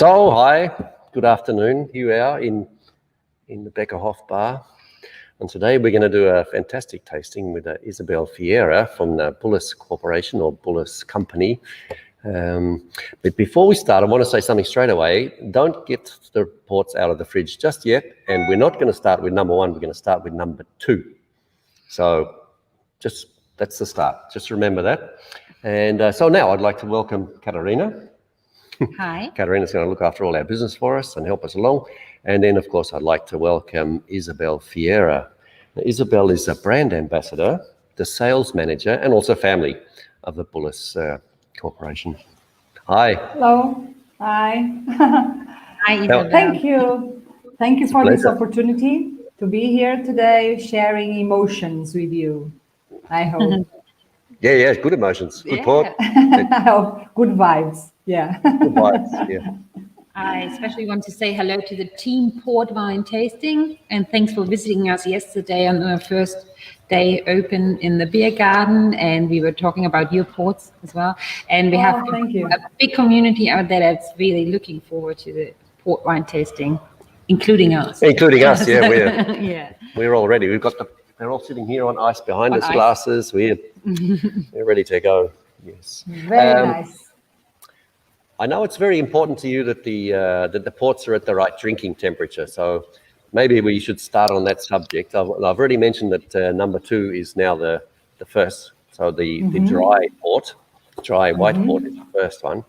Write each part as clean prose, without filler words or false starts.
So, hi, good afternoon. Here we are in the Beckerhoff bar. And today we're going to do a fantastic tasting with Isabel Vieira from the Bulas Corporation or Bulas Company. But before we start, I want to say something straight away. Don't get the ports out of the fridge just yet. And we're not going to start with number one. We're going to start with number two. So that's the start. Just remember that. And so now I'd like to welcome Katarina. Hi. Katarina's going to look after all our business for us and help us along. And then, of course, I'd like to welcome Isabel Vieira. Now, Isabel is a brand ambassador, the sales manager, and also family of the Bulas Corporation. Hi. Hello. Hi. Hi, Isabel. Thank you. Thank you for this pleasure. opportunity to be here today, sharing emotions with you. I hope. Yeah, good emotions, good port. I hope good vibes. Yeah. Good vibes, yeah. I especially want to say hello to the team Port Wine Tasting, and thanks for visiting us yesterday on our first day open in the beer garden, and we were talking about your ports as well. And we have thank you. a big community out there that's really looking forward to the port wine tasting, including us. Including us, yeah. Yeah. We're all ready. They're all sitting here on ice behind us, ice. glasses. We're ready to go. Yes. Very nice. I know it's very important to you that the ports are at the right drinking temperature. So maybe we should start on that subject. I've already mentioned that number two is now the first. So the dry port, dry white port is the first one.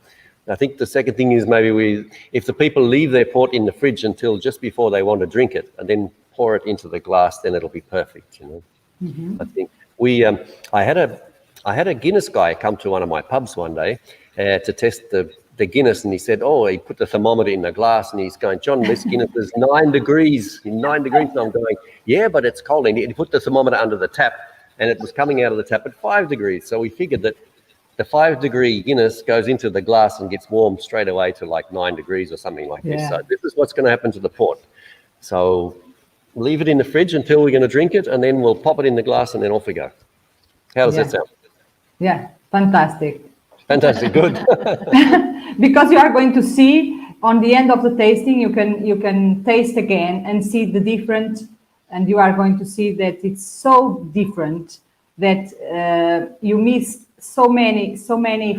I think the second thing is maybe if the people leave their port in the fridge until just before they want to drink it and then pour it into the glass, then it'll be perfect, you know. I think I had a Guinness guy come to one of my pubs one day to test the Guinness, and he said, he put the thermometer in the glass, and he's going, John, this Guinness is 9 degrees. 9 degrees. And I'm going, yeah, but it's cold. And he put the thermometer under the tap, and it was coming out of the tap at 5 degrees. So we figured that the 5-degree Guinness goes into the glass and gets warm straight away to like 9 degrees or something like this. So this is what's going to happen to the port. So leave it in the fridge until we're going to drink it, and then we'll pop it in the glass, and then off we go. How does that sound? Yeah, fantastic. Fantastic, good. Because you are going to see on the end of the tasting, you can taste again and see the different, and you are going to see that it's so different that you miss so many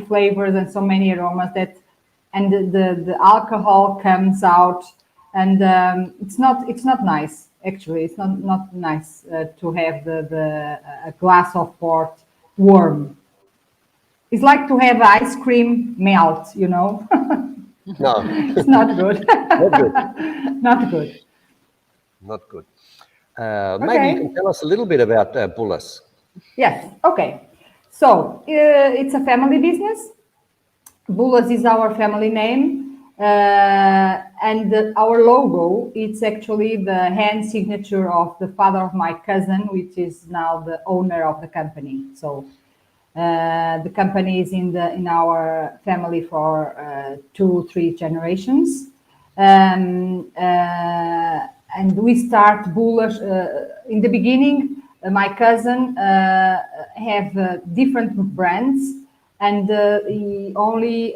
flavors and so many aromas and the alcohol comes out, and it's not nice. Actually, it's not nice to have a glass of port warm. It's like to have ice cream melt, you know. No. It's not good. Not good. Not good. Not good. Maybe you can tell us a little bit about Bulas. Yes. Okay. So it's a family business. Bulas is our family name, and our logo. It's actually the hand signature of the father of my cousin, which is now the owner of the company. So. The company is in our family for 2-3 generations, and we start Bulas in the beginning. My cousin have different brands, and he only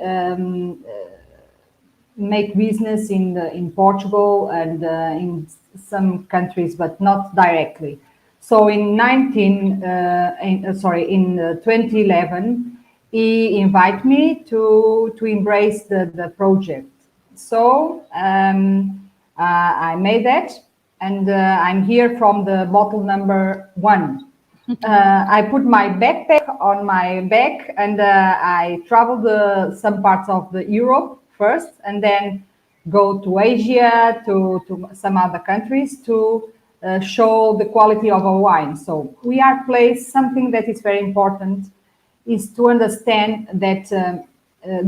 make business in Portugal and in some countries, but not directly. So in 2011, he invited me to embrace the project. So I made that, and I'm here from the bottle number 1. I put my backpack on my back, and I traveled some parts of Europe first, and then go to Asia, to some other countries to show the quality of our wine. So we are placed, something that is very important is to understand that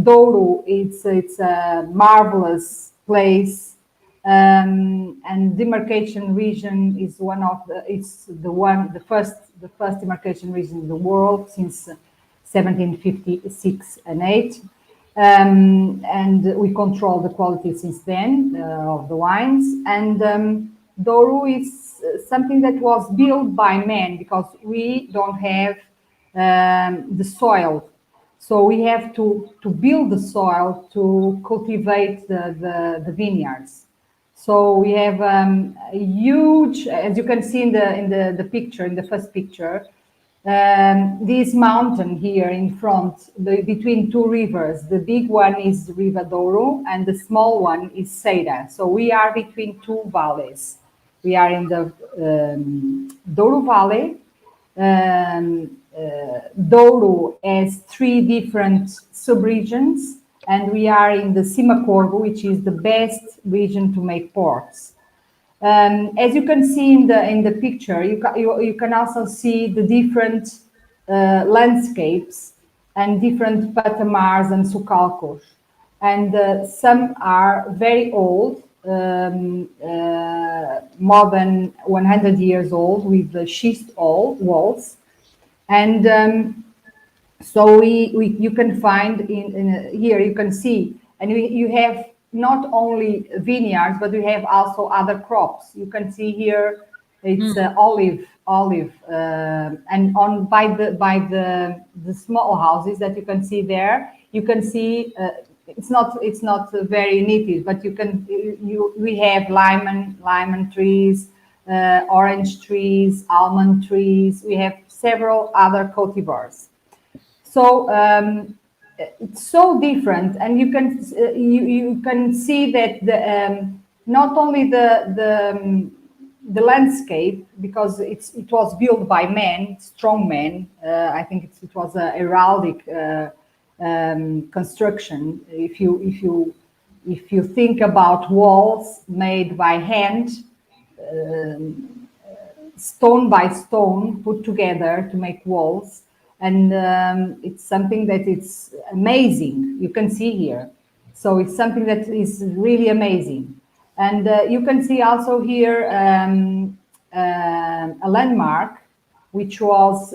Douro, it's a marvelous place, and demarcation region is the first demarcation region in the world since 1756 and 8. And we control the quality since then of the wines. And Douro is something that was built by man, because we don't have the soil So we have to build the soil to cultivate the vineyards. So we have a huge, as you can see in the picture, in the first picture, this mountain here in front, between two rivers. The big one is Riva Douro and the small one is Seira. So we are between two valleys. We are in the Douro Valley. Douro has 3 different subregions, and we are in the Cima Corvo, which is the best region to make ports. As you can see in the picture, you can also see the different landscapes and different patamars and socalcos. And some are very old, more than 100 years old, with the schist walls. And so you can find here, you can see, and you have not only vineyards, but we have also other crops. You can see here it's olive, and by the small houses that you can see there, you can see it's not very native, but we have lemon trees, orange trees, almond trees. We have several other cultivars. So it's so different, and you can see that not only the landscape, because it was built by men, strong men. I think it was a heraldic construction. If you think about walls made by hand, stone by stone, put together to make walls. And it's something that it's amazing. You can see here. So it's something that is really amazing. And you can see also here a landmark, which was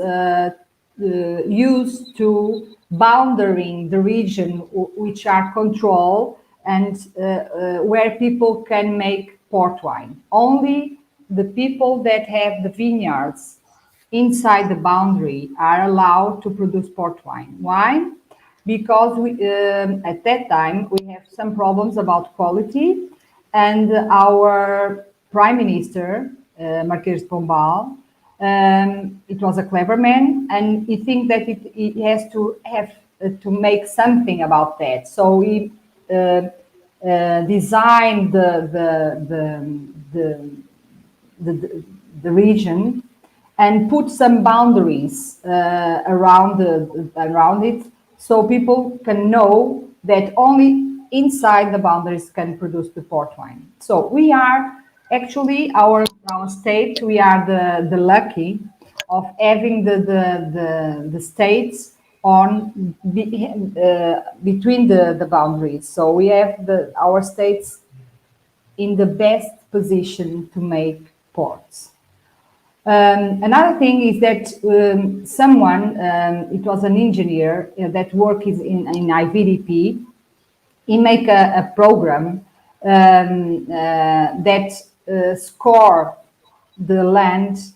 used to boundaring the region which are controlled and where people can make port wine. Only the people that have the vineyards inside the boundary are allowed to produce port wine. Why? Because at that time we have some problems about quality, and our Prime Minister, Marquês de Pombal, it was a clever man, and he thinks that he has to make something about that. So he designed the region and put some boundaries around it, so people can know that only inside the boundaries can produce the port wine. So we are actually our state. We are the lucky of having the states on between the boundaries. So we have our states in the best position to make ports. Another thing is that someone, it was an engineer that works in IVDP, he make a program that score the land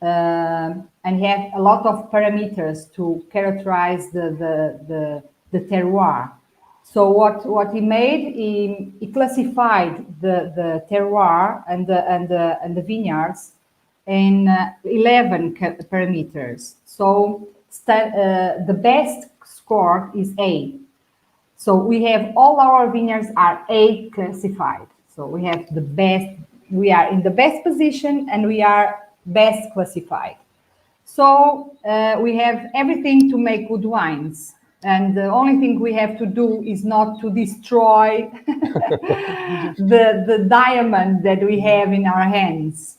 and have a lot of parameters to characterize the terroir. So what he made, he classified the terroir and the vineyards in 11 parameters. So the best score is A. So we have all our vineyards are A classified. So we have the best, we are in the best position and we are best classified. So we have everything to make good wines. And the only thing we have to do is not to destroy the diamond that we have in our hands.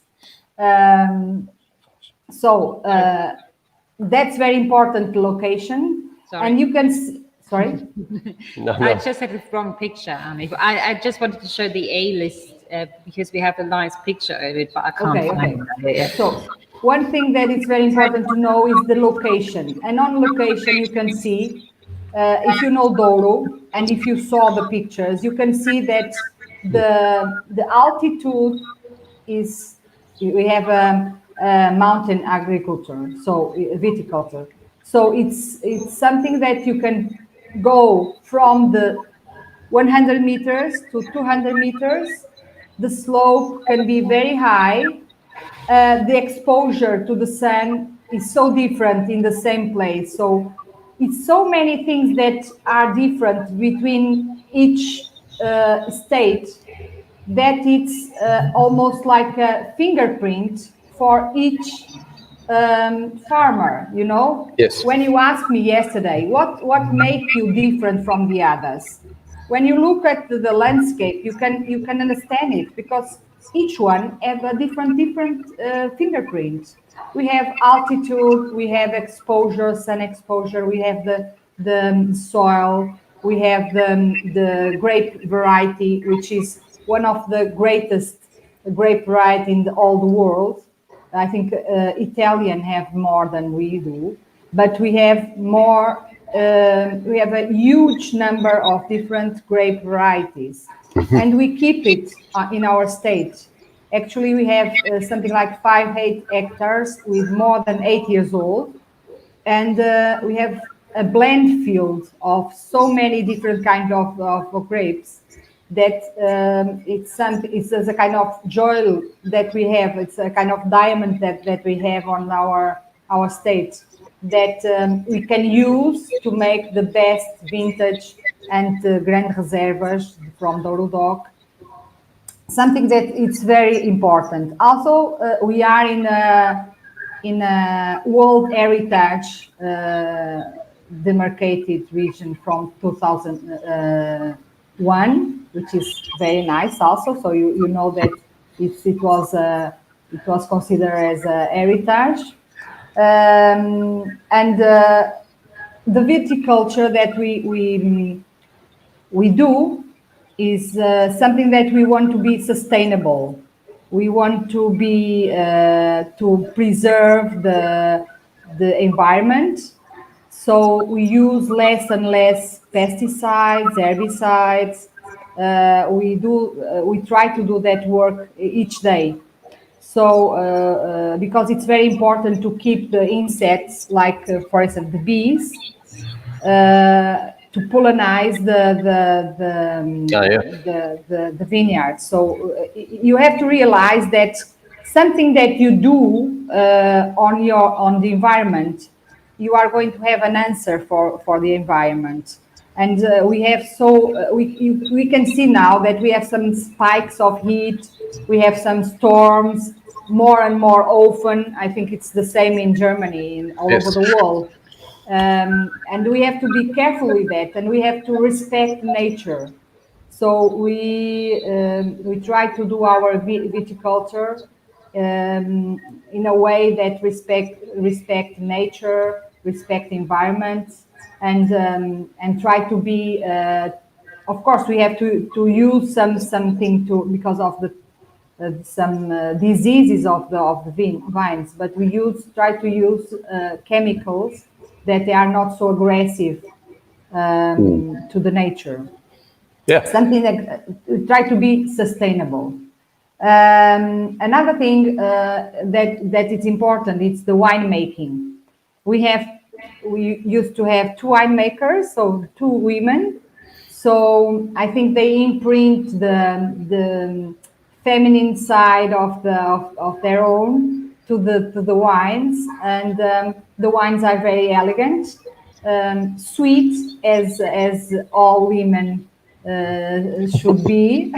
So that's very important location. Sorry. And you can sorry. No. I just had a wrong picture, Annie. I just wanted to show the A list because we have a nice picture of it, but I can't find it. Yeah. So one thing that is very important to know is the location. And on location, you can see, if you know Douro, and if you saw the pictures, you can see that the altitude is, we have a mountain agriculture, so viticulture. So it's something that you can go from the 100 meters to 200 meters. The slope can be very high. The exposure to the sun is so different in the same place. So it's so many things that are different between each state that it's almost like a fingerprint for each farmer, you know. Yes. When you asked me yesterday, what make you different from the others? When you look at the landscape, you can understand it, because each one have a different fingerprint. We have altitude, we have exposure, sun exposure, we have the soil, we have the grape variety, which is one of the greatest grape variety in all the world. I think Italian have more than we do, but we have more. We have a huge number of different grape varieties, and we keep it in our state. Actually, we have something like 8 hectares with more than 8 years old, and we have a blend field of so many different kinds of grapes that it's a kind of jewel that we have. It's a kind of diamond that we have on our state that we can use to make the best vintage and Grand Reservas from Douro DOC. Something that it's very important. Also, we are in a World Heritage demarcated region from 2001, which is very nice also. So you know that it was considered as a heritage. And the viticulture that we do is something that we want to be sustainable. We want to be to preserve the environment. So we use less and less pesticides, herbicides. We try to do that work each day. So because it's very important to keep the insects, like for example the bees, to pollinize the vineyard. So you have to realize that something that you do on the environment, you are going to have an answer for the environment. And we have we can see now that we have some spikes of heat, we have some storms more and more often. I think it's the same in Germany and all over the world. And we have to be careful with that, and we have to respect nature. So we try to do our viticulture in a way that respect nature, respect environment, and try to be. Of course, we have to use something because of some diseases of the vines, but we try to use chemicals that they are not so aggressive to the nature. Yeah. Something that try to be sustainable. Another thing that is important is the winemaking. We used to have 2 winemakers, so 2 women. So I think they imprint the feminine side of their own to the wines, and the wines are very elegant, sweet as all women should be.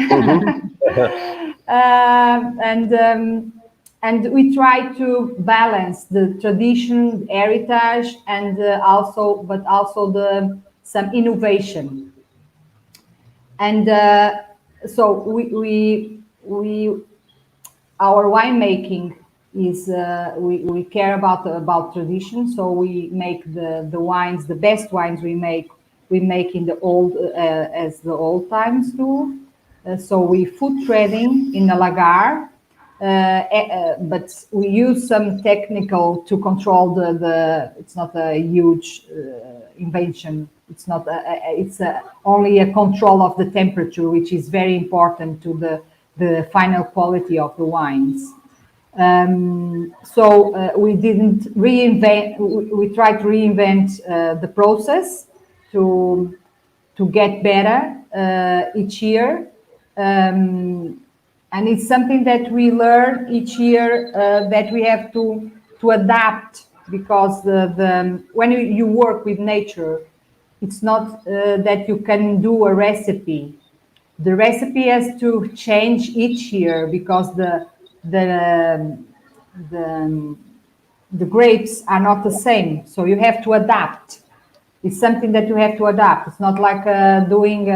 And we try to balance the tradition, heritage, and also some innovation. And so our winemaking is we care about tradition. So we make the wines, the best wines we make in the old as the old times do. So we food trading in a lagar, but we use some technical to control the. It's not a huge invention. It's not. It's only a control of the temperature, which is very important to the final quality of the wines. We didn't reinvent. We tried to reinvent the process to get better each year, and it's something that we learn each year that we have to adapt, because when you work with nature, it's not that you can do a recipe. The recipe has to change each year, because the grapes are not the same. So you have to adapt. It's something that you have to adapt. It's not like doing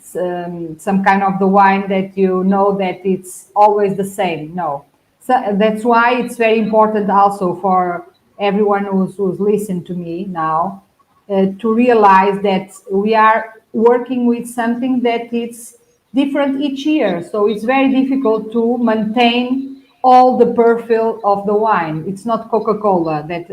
some kind of the wine that you know that it's always the same. No. So that's why it's very important also for everyone who's listening to me now to realize that we are working with something that is different each year. So it's very difficult to maintain all the profile of the wine. It's not Coca-Cola that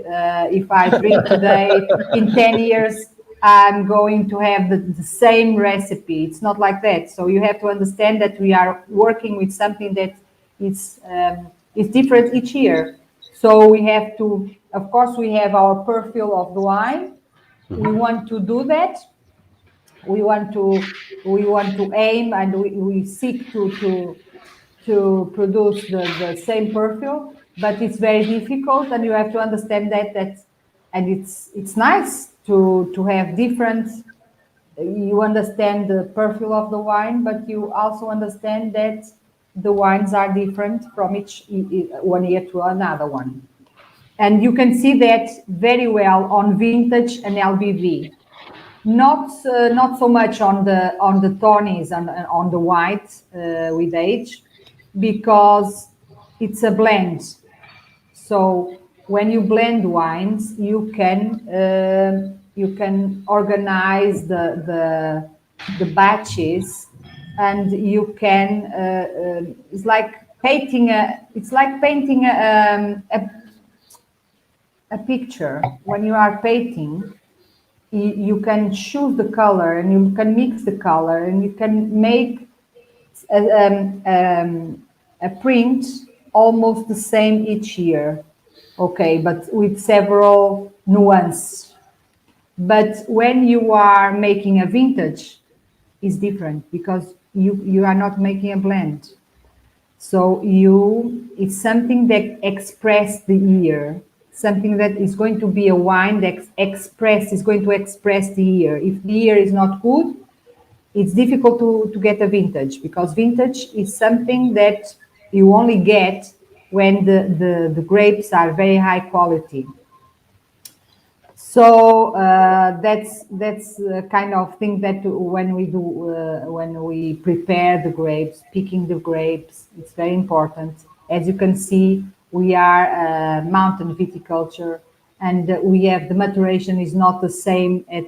if I drink today, in 10 years, I'm going to have the same recipe. It's not like that. So you have to understand that we are working with something that is different each year. So we have to, of course, we have our profile of the wine. We want to do that. We want to aim, and we seek to produce the same profile, but it's very difficult, and you have to understand that and it's nice to have different. You understand the profile of the wine, but you also understand that the wines are different from each one year to another one, and you can see that very well on vintage and LBV. Not so much on the tawnies and on the white with age, because it's a blend. So when you blend wines, you can organize the batches, and you can it's like painting a picture. When you are painting, you can choose the color, and you can mix the color, and you can make a print almost the same each year, okay, but with several nuances. But when you are making a vintage, it's different, because you are not making a blend. So it's something that expresses the year, something that is going to be a wine that is going to express the year. If the year is not good, it's difficult to get a vintage, because vintage is something that you only get when the grapes are very high quality. So that's the kind of thing that when we prepare the grapes, picking the grapes, it's very important. As you can see, we are mountain viticulture, and we have the maturation is not the same at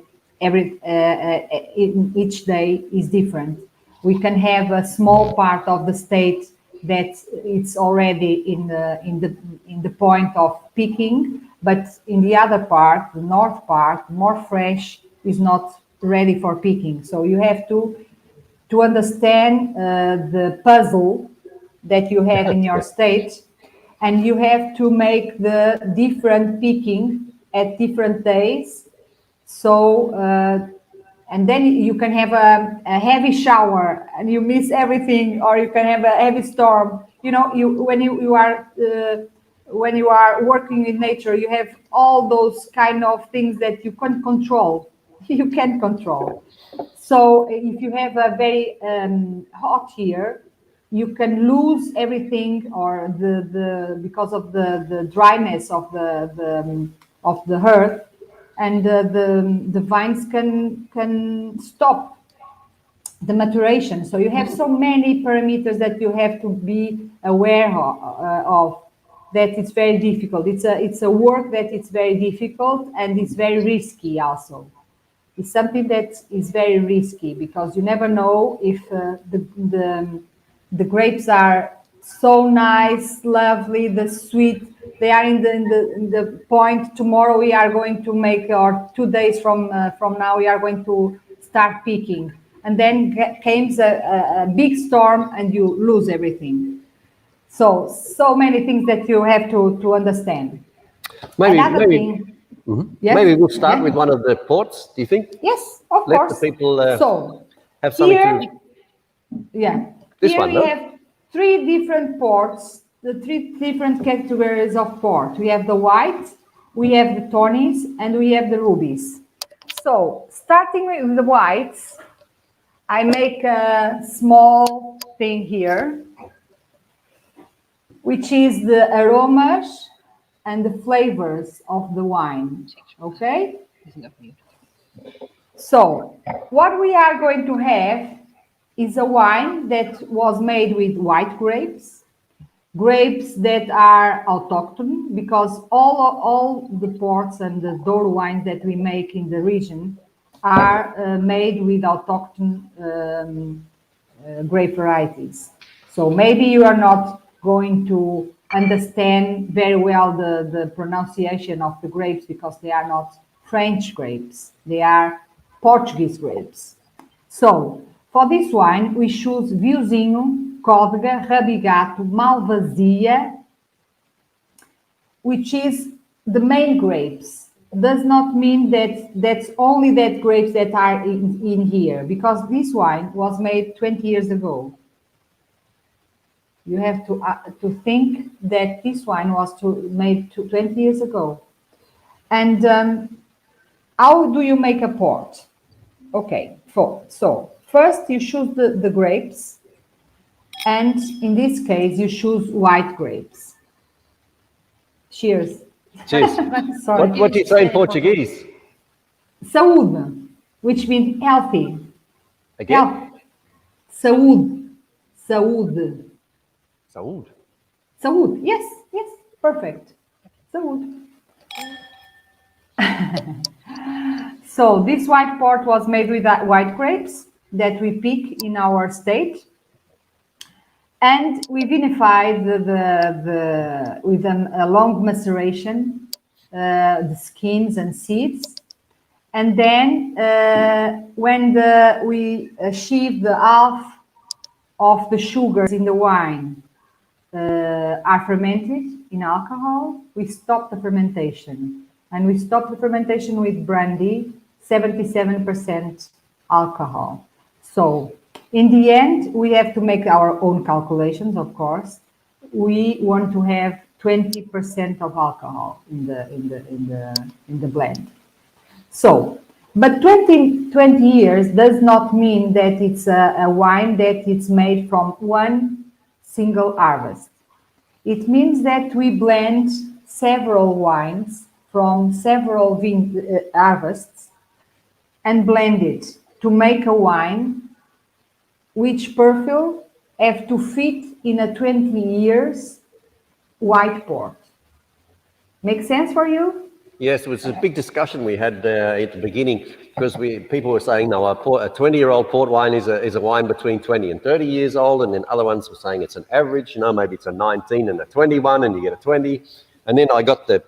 each day is different. We can have a small part of the state that it's already in the point of picking, but in the other part, the north part, more fresh, is not ready for picking. So you have to understand the puzzle that you have in your state, and you have to make the different picking at different days. So and then you can have a heavy shower and you miss everything, or you can have a heavy storm. You know, when you are working in nature, you have all those kind of things that you can't control. You can't control. So if you have a very hot year, you can lose everything, or because of the dryness of the earth, and the vines can stop the maturation. So you have so many parameters that you have to be aware of. That it's very difficult. It's a work that it's very difficult, and it's very risky also. It's something that is very risky, because you never know if the grapes are so nice, lovely, the sweet. They are in the point. Tomorrow we are going to make, or 2 days from now we are going to start picking, and then comes a big storm and you lose everything. So many things that you have to understand. Maybe, Another maybe, thing. Yes? maybe we'll start Yeah. with one of the ports. Do you think? Yes, of Let course. the people So have something here, to. yeah, This here one, we no? have three different ports, the three different categories of port. We have the white, we have the tawnies, and we have the rubies. So starting with the whites, I make a small thing here, which is the aromas and the flavors of the wine. Okay? So, what we are going to have is a wine that was made with white grapes, grapes that are autochthon, because all the ports and the door wines that we make in the region are made with autochthon grape varieties. So maybe you are not going to understand very well the pronunciation of the grapes because they are not French grapes, they are Portuguese grapes. So, for this wine, we choose Vinhozinho, Códega, Rabigato, Malvasia, which is the main grapes. Does not mean that that's only that grapes that are in here, because this wine was made 20 years ago. You have to think that this wine was made 20 years ago. And how do you make a port? Okay, so first you choose the grapes, and in this case you choose white grapes. Cheers. Cheers. Sorry. What do you say in Portuguese? Saúde, which means healthy. Again? Health. Saúde. Saúde. Saúde. Saúde. Yes, yes, perfect. Saúde. So this white port was made with white grapes that we pick in our state, and we vinified with a long maceration, the skins and seeds, and then when we achieve the half of the sugars in the wine are fermented in alcohol, we stop the fermentation. And we stop the fermentation with brandy, 77% alcohol. So in the end, we have to make our own calculations, of course. We want to have 20% of alcohol in the blend. So, but 20 years does not mean that it's a wine that it's made from one single harvest. It means that we blend several wines from several harvests and blend it to make a wine which profile have to fit in a 20 years white port. Make sense for you? Yes, it was a big discussion we had at the beginning, because people were saying, no, a 20-year-old port wine is a wine between 20 and 30 years old, and then other ones were saying it's an average, maybe it's a 19 and a 21, and you get a 20. And then I got the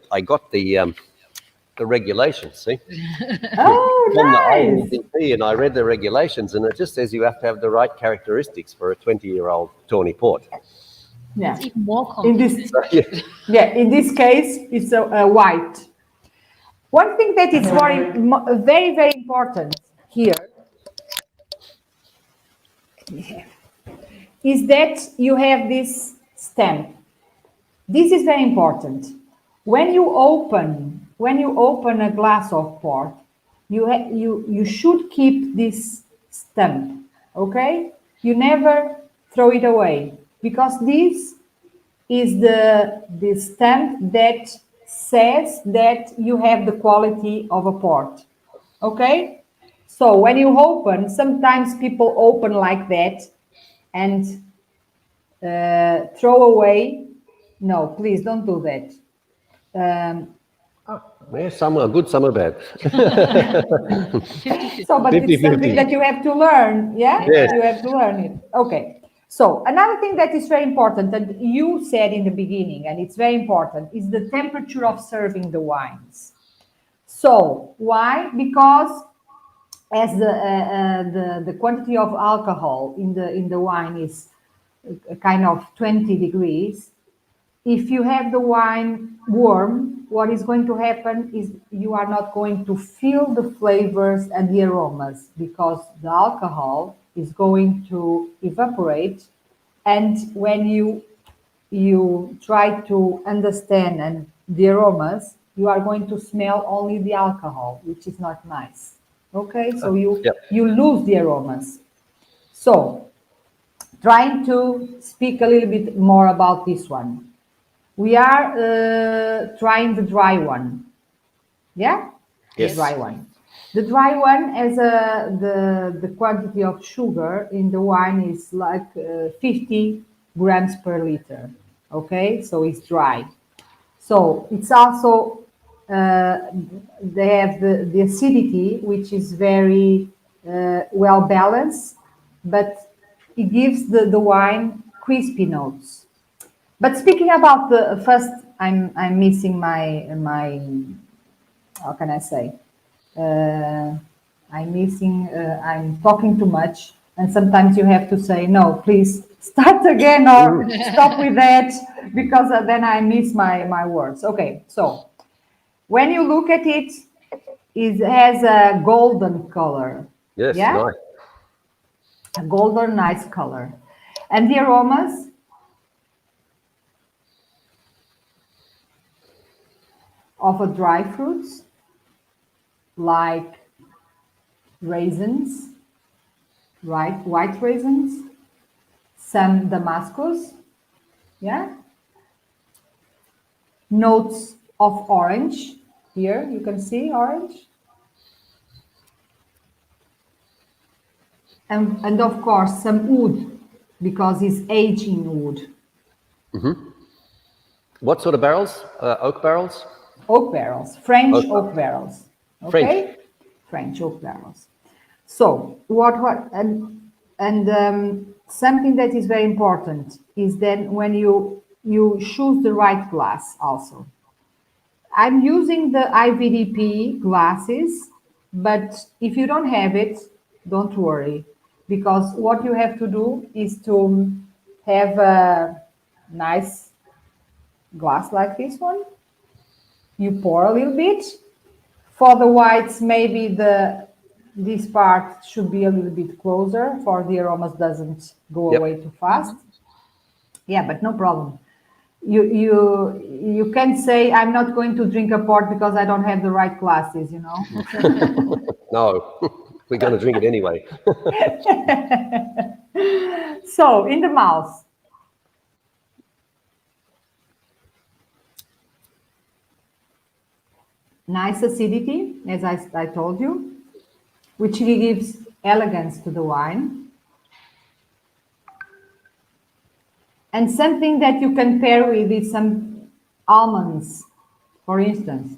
regulations, see? Oh, From the nice. IEDP, and I read the regulations, and it just says you have to have the right characteristics for a 20-year-old Tawny Port. Yeah. It's even more complex. In this case, it's a white. One thing that is very, very important here is that you have this stamp. This is very important. When you open a glass of port, you should keep this stamp. Okay? You never throw it away, because this is the stamp that says that you have the quality of a port. Okay? So when you open, sometimes people open like that and throw away. No, please don't do that. Yeah, some are good, some are bad. So, but 50, it's something 50. that you have to learn, yeah? Yes. You have to learn it. Okay. So, another thing that is very important, that you said in the beginning, and it's very important, is the temperature of serving the wines. So, why? Because as the quantity of alcohol in the wine is a kind of 20 degrees. If you have the wine warm, what is going to happen is you are not going to feel the flavors and the aromas because the alcohol is going to evaporate. And when you try to understand and the aromas, you are going to smell only the alcohol, which is not nice. Okay, so you lose the aromas. So, trying to speak a little bit more about this one. We are trying the dry one. Yeah? Yes. The dry one. The dry one has the quantity of sugar in the wine is like 50 grams per liter. Okay, so it's dry. So it's also they have the acidity, which is very well balanced, but it gives the wine crispy notes. But speaking about the first, I'm missing my how can I say? I'm talking too much, and sometimes you have to say no. Please start again or stop with that because then I miss my words. Okay, so when you look at it, it has a golden color. Yes, Yeah, nice. a golden nice color, and the aromas. Of a dry fruits like raisins, right? White raisins, some Damascus, yeah. Notes of orange. Here you can see orange, and of course some wood because it's aging wood. What sort of barrels? Oak barrels? Oak barrels, French oak barrels. Okay, French. Oak barrels. So what something that is very important is then when you choose the right glass also. I'm using the IVDP glasses, but if you don't have it, don't worry, because what you have to do is to have a nice glass like this one. You pour a little bit. For the whites, maybe this part should be a little bit closer for the aromas doesn't go away too fast. Yeah, but no problem. You can say I'm not going to drink a port because I don't have the right glasses, you know. No, we're going to drink it anyway. So in the mouth. Nice acidity, as I told you, which gives elegance to the wine. And something that you can pair with is some almonds, for instance,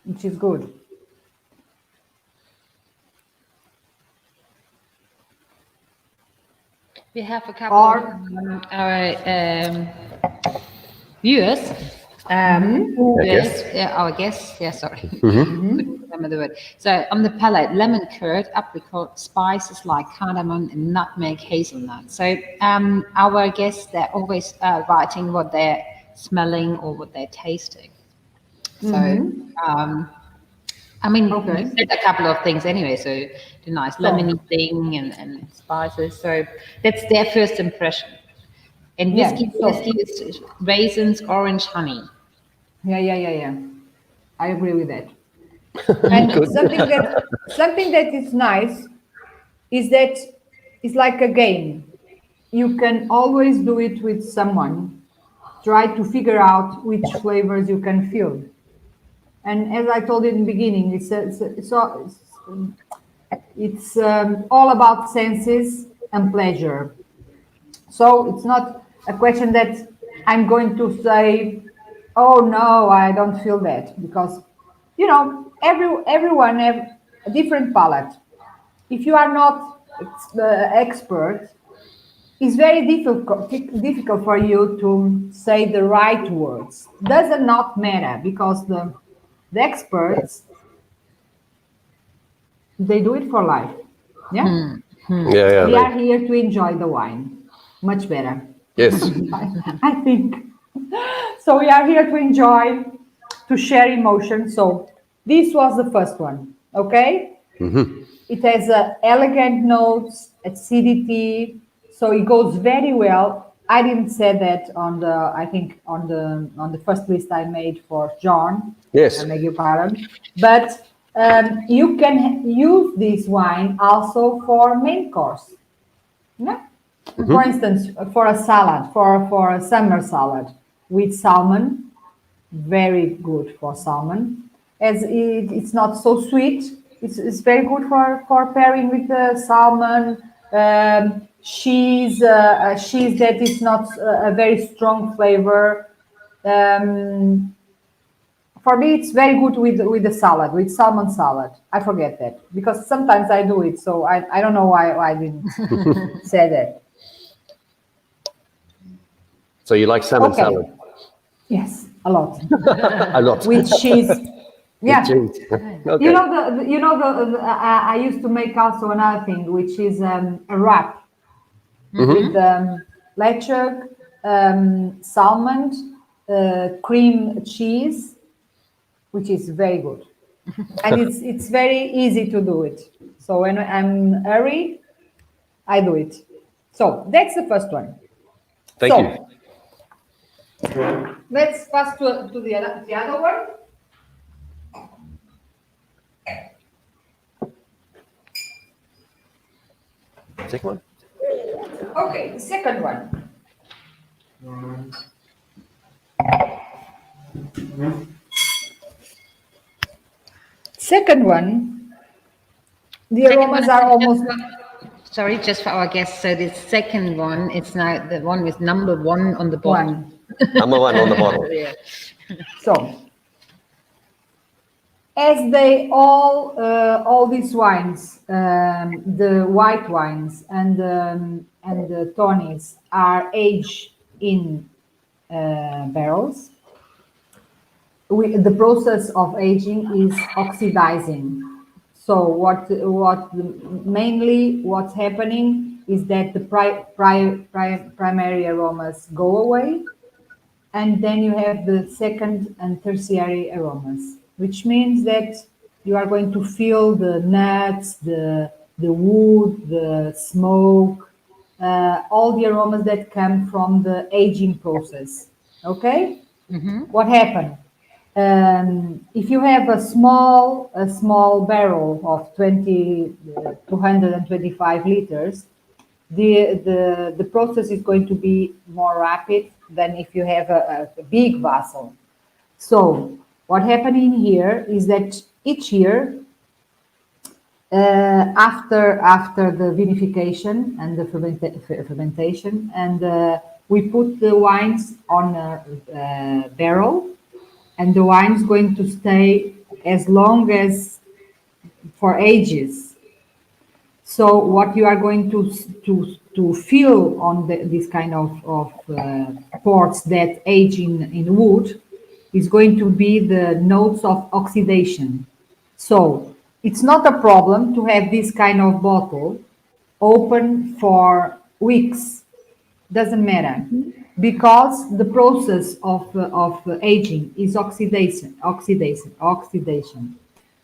which is good. We have a couple of our viewers. Our guests. Yeah, sorry. Couldn't remember the word. So on the palate, lemon curd, apricot, spices like cardamom and nutmeg, hazelnut. So our guests, they're always writing what they're smelling or what they're tasting. So I mean, you said a couple of things anyway. So the nice lemony thing and spices. So that's their first impression. And whiskey is raisins, orange, honey. Yeah. I agree with that. And something that is nice is that it's like a game. You can always do it with someone. Try to figure out which flavors you can feel. And as I told you in the beginning, it's all about senses and pleasure. So it's not a question that I'm going to say, oh no, I don't feel that, because you know everyone have a different palate. If you are not the expert, it's very difficult for you to say the right words. Does not matter, because the experts, they do it for life. Yeah. Yeah. We are here to enjoy the wine. Much better. Yes. I think. So we are here to enjoy, to share emotion. So this was the first one, okay? It has elegant notes, acidity, so it goes very well. I didn't say that on the, I think on the first list I made for John. Yes. I beg your pardon. But you can use this wine also for main course. No? For instance, for a salad, for a summer salad with salmon, very good for salmon. As it's not so sweet, it's very good for pairing with the salmon, cheese, cheese that is not a very strong flavor. For me, it's very good with the salad, with salmon salad. I forget that because sometimes I do it, so I don't know why I didn't say that. So you like salmon Okay. salad? Yes, a lot. A lot. With cheese. Yeah. With cheese. Okay. You know I used to make also another thing, which is a wrap with lechuk, salmon, cream cheese, which is very good, and it's very easy to do it. So when I'm hurry, I do it. So that's the first one. Thank you. Let's pass to the other one. Second one? Okay, the second one. Second one, the aromas are almost... Sorry, just for our guests. So the second one, it's now the one with number 1 on the bottom. One. Number 1 on the bottle. Yeah. So, as they all these wines, the white wines and the tawnies are aged in barrels. The process of aging is oxidizing. So mainly what's happening is that the primary aromas go away, and then you have the second and tertiary aromas, which means that you are going to feel the nuts, the wood, the smoke, all the aromas that come from the aging process. Okay? What happened? If you have a small barrel of 225 liters, the process is going to be more rapid than if you have a big vessel. So what happened in here is that each year, after the vinification and the fermentation, and we put the wines on a barrel, and the wine is going to stay as long as for ages. So what you are going to feel on this kind of ports that age in wood is going to be the notes of oxidation. So it's not a problem to have this kind of bottle open for weeks. Doesn't matter, because the process of aging is oxidation.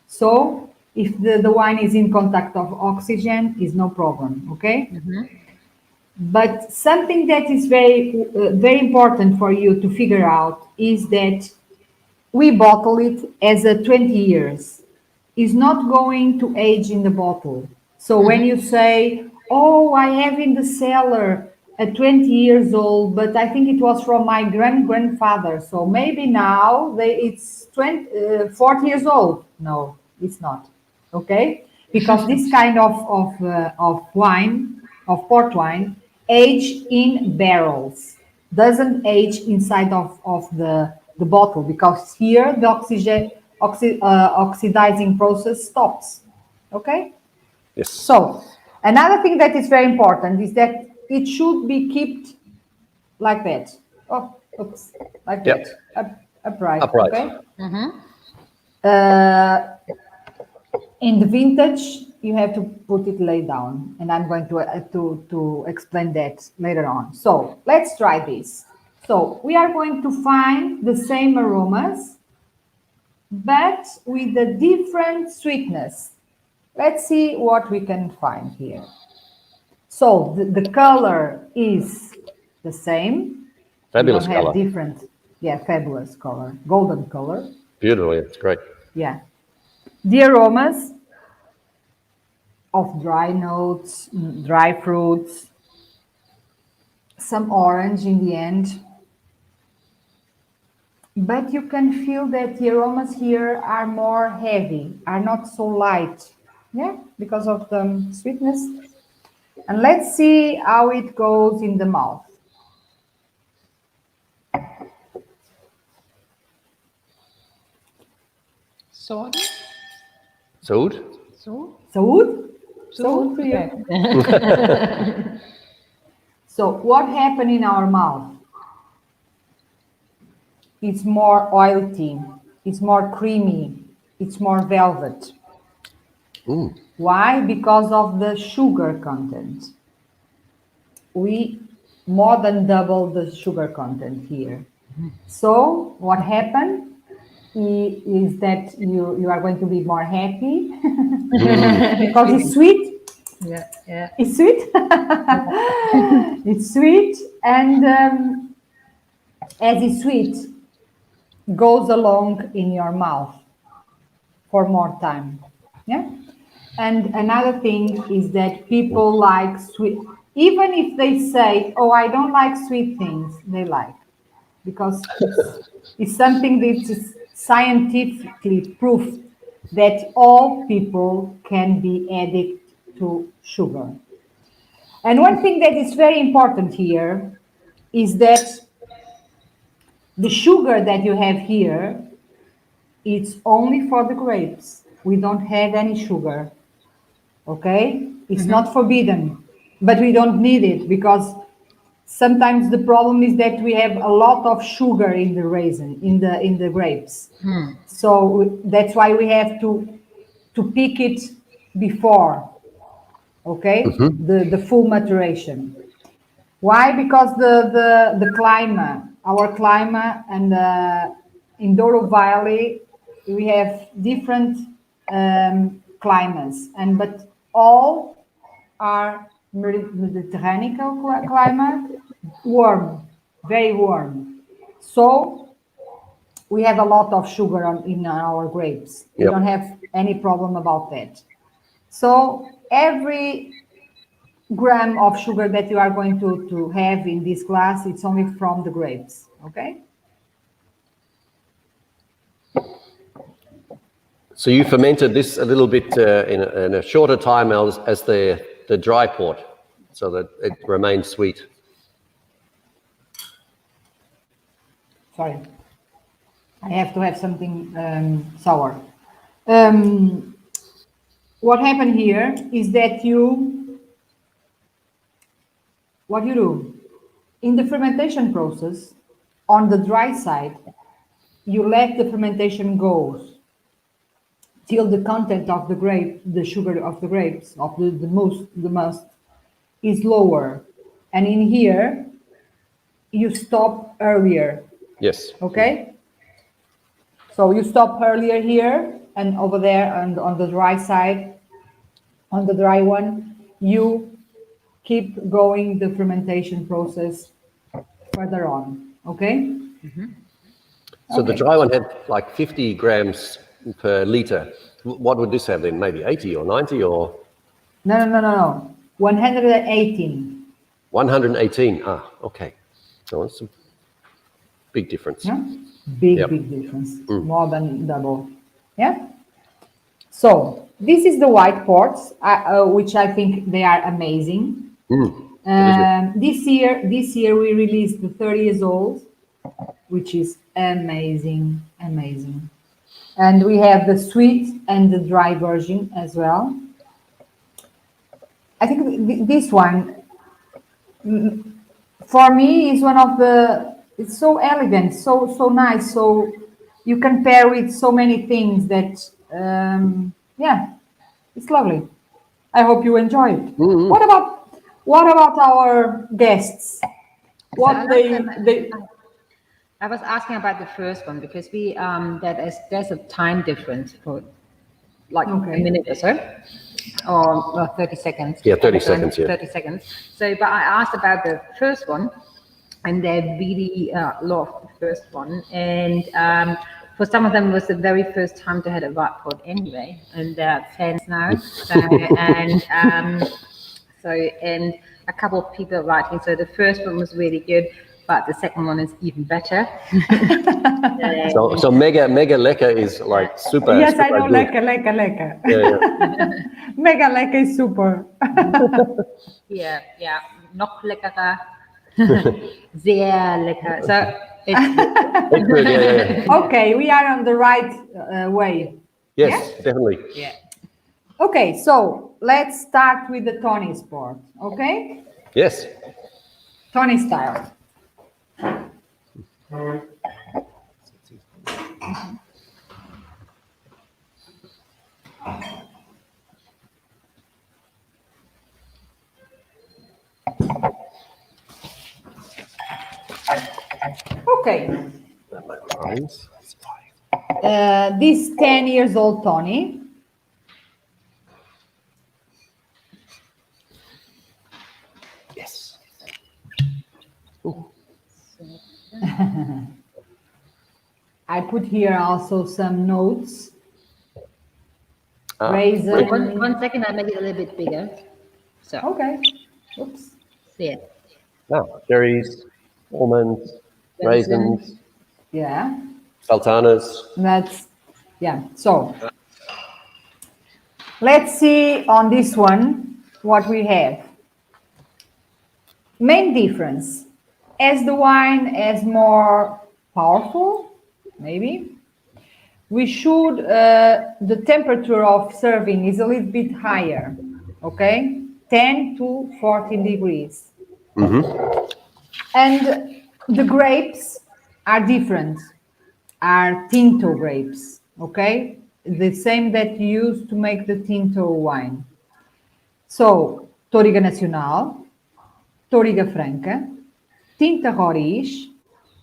So if the wine is in contact of oxygen, is no problem, okay? But something that is very very important for you to figure out is that we bottle it as a 20 years. It's not going to age in the bottle. So when you say, oh, I have in the cellar a 20 years old, but I think it was from my grandfather, so maybe now it's 40 years old. No, it's not. Okay? Because this kind of wine, of port wine, age in barrels, doesn't age inside of the bottle, because here the oxidizing process stops. Okay? Yes. So another thing that is very important is that it should be kept like that. Oh, oops, like Yep. that, upright. Upright. Okay. In the vintage, you have to put it laid down, and I'm going to explain that later on. So let's try this. So we are going to find the same aromas, but with a different sweetness. Let's see what we can find here. So the color is the same. Fabulous we don't color. have different, yeah, fabulous color, golden color. Beautiful, it's great. Yeah. The aromas of dry notes, dry fruits, some orange in the end. But you can feel that the aromas here are more heavy, are not so light, yeah, because of the sweetness. And let's see how it goes in the mouth. Sword? Sword? So? Saúde? Saúde to you. So what happened in our mouth? It's more oily, it's more creamy, it's more velvet. Why? Because of the sugar content. We more than double the sugar content here. So what happened is that you are going to be more happy because it's sweet. Yeah, yeah. It's sweet. It's sweet, and as it's sweet, goes along in your mouth for more time. Yeah. And another thing is that people like sweet, even if they say, "Oh, I don't like sweet things," they like, because it's something that is scientifically proved that all people can be addicted to sugar. And one thing that is very important here is that the sugar that you have here, it's only for the grapes. We don't have any sugar, okay? It's not forbidden, but we don't need it because sometimes the problem is that we have a lot of sugar in the raisin, in the grapes. So that's why we have to pick it before, okay? The full maturation. Why? Because the climate, our climate, and in Douro Valley, we have different climates, but all are Mediterranean climate, warm, very warm. So we have a lot of sugar in our grapes. We don't have any problem about that. So every gram of sugar that you are going to have in this glass, it's only from the grapes, okay? So you fermented this a little bit in a shorter time as the dry port, so that it remains sweet. Sorry, I have to have something sour. What happened here is that what you do in the fermentation process, on the dry side, you let the fermentation go till the content of the grape, the sugar of the grapes, of the must is lower. And in here, you stop earlier. Yes. Okay? So you stop earlier here, and over there and on the dry side, on the dry one, you keep going the fermentation process further on. Okay? So the dry one had like 50 grams per liter. What would this have then? Maybe 80 or 90 or? No. 118. 118. Ah, okay. So it's a big difference. Yeah? Big difference. More than double. Yeah? So this is the white ports, which I think they are amazing. This year we released the 30 years old, which is amazing. And we have the sweet and the dry version as well. I think this one, for me, is one of the, it's so elegant, so nice. So you can pair with so many things that, yeah, it's lovely. I hope you enjoy it. Mm-hmm. What about our guests? What I was asking about the first one because there's a time difference for like a minute or so, or 30 seconds. Yeah, 30 seconds, yeah. 30 seconds. So, but I asked about the first one, and they really loved the first one. And for some of them, it was the very first time they had a white pot anyway, and they're fans now. So, and a couple of people are writing. So the first one was really good, but the second one is even better. So mega lekker is like super. Yes, super I know, good. lekker. Yeah. Mega lekker is super. Yeah, noch leckerer. Sehr lecker. So It's good, yeah. Okay, we are on the right way. Yes, definitely. yeah. Okay, so let's start with the Tawny Port. Okay, Yes. Tawny style. Okay. This 10 years old Tawny. Yes. I put here also some notes. Great. One second, I make it a little bit bigger. So Okay. Oops. yeah. Cherries, almonds, raisins, Yeah. sultanas. That's, yeah. So let's see on this one what we have. Main difference. As the wine is more powerful, maybe, we should, the temperature of serving is a little bit higher, okay? 10 to 14 degrees. Mm-hmm. And the grapes are different, are Tinto grapes, okay? The same that you use to make the Tinto wine. So, Touriga Nacional, Touriga Franca, Tinta Roriz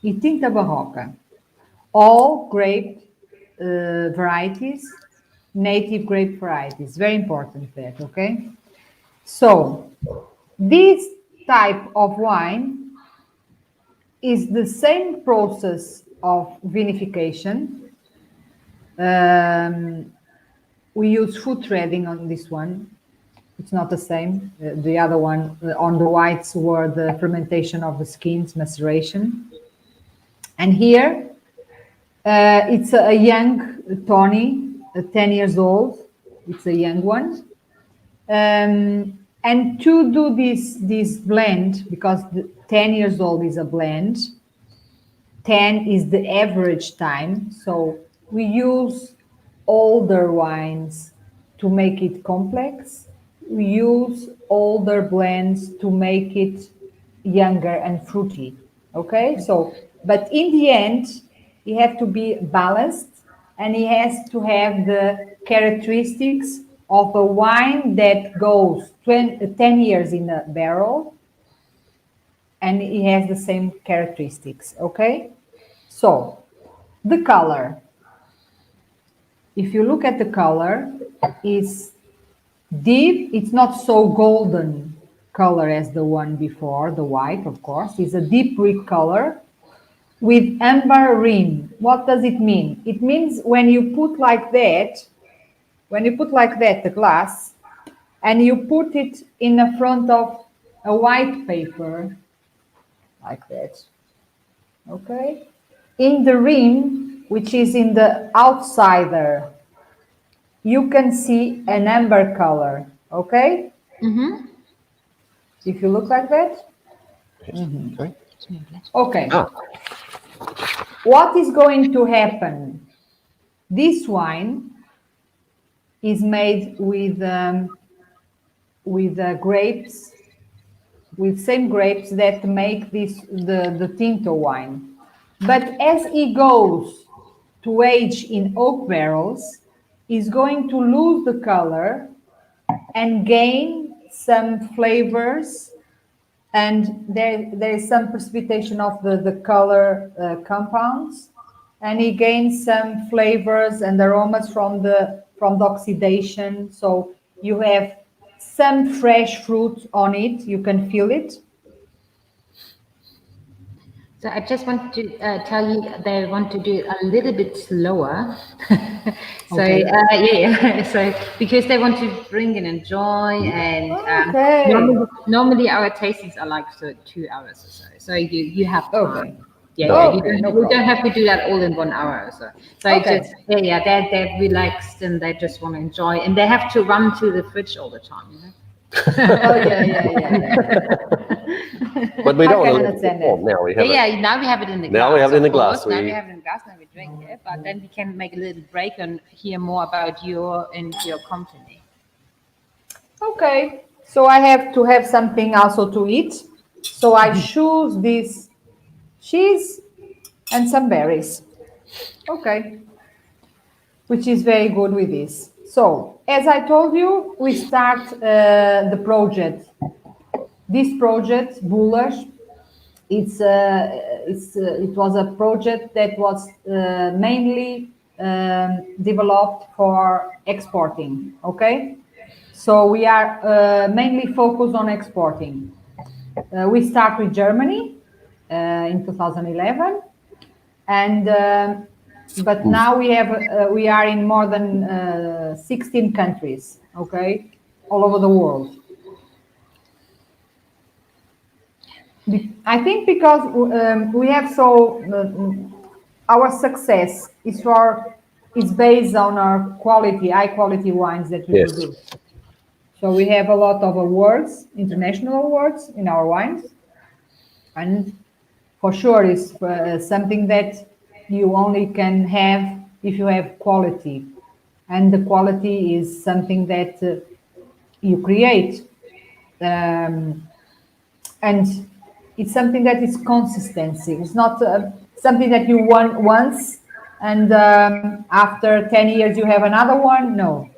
e Tinta Barroca. All grape varieties, native grape varieties. Very important that, okay? So, this type of wine is the same process of vinification. We use food threading on this one. It's not the same. The other one on the whites were the fermentation of the skins, maceration. And here, it's a young Tawny, 10 years old. It's a young one. And to do this blend, because the 10 years old is a blend, 10 is the average time. So we use older wines to make it complex. We use older blends to make it younger and fruity. Okay, so, but in the end, you have to be balanced and it has to have the characteristics of a wine that goes 10 years in a barrel and it has the same characteristics, okay? So, the color. If you look at the color, it's deep, it's not so golden color as the one before, the white, of course. It's a deep brick color with amber rim. What does it mean? It means when you put like that, the glass, and you put it in the front of a white paper, like that, okay? In the rim, which is in the outsider, you can see an amber color, okay? Mm-hmm. If you look like that. Okay. Okay. What is going to happen? This wine is made with grapes, with same grapes that make the Tinto wine. But as it goes to age in oak barrels, is going to lose the color and gain some flavors, and there is some precipitation of the color compounds, and he gains some flavors and aromas from the oxidation. So you have some fresh fruit on it. You can feel it. So I just want to tell you they want to do it a little bit slower. So Okay. yeah, so because they want to bring and enjoy, and Okay. normally our tastings are like 2 hours or so. So you have time. Okay. Yeah, Okay, you no don't problem. have to do that all in 1 hour or so. So Okay. just they're relaxed and they just want to enjoy, and they have to run to the fridge all the time. You know? Oh yeah. But we I don't can want to understand perform that. now. We have it. Now we have it in the glass. Now we have it in the of course. glass. Now We- we have it in the glass, now we drink it. But then we can make a little break and hear more about your company. Okay. So I have to have something also to eat. So I choose this cheese and some berries. Okay. Which is very good with this. So, as I told you, we start the project. This project, Bulas, it was a project that was mainly developed for exporting. Okay, so we are mainly focused on exporting. We start with Germany in 2011, and but now we are in more than 16 countries. Okay, all over the world. I think because we have our success is based on our high quality wines that we Yes. produce. So we have a lot of awards, international awards in our wines, and for sure it's something that you only can have if you have quality, and the quality is something that you create. And it's something that is consistency. It's not something that you want once and after 10 years you have another one. No.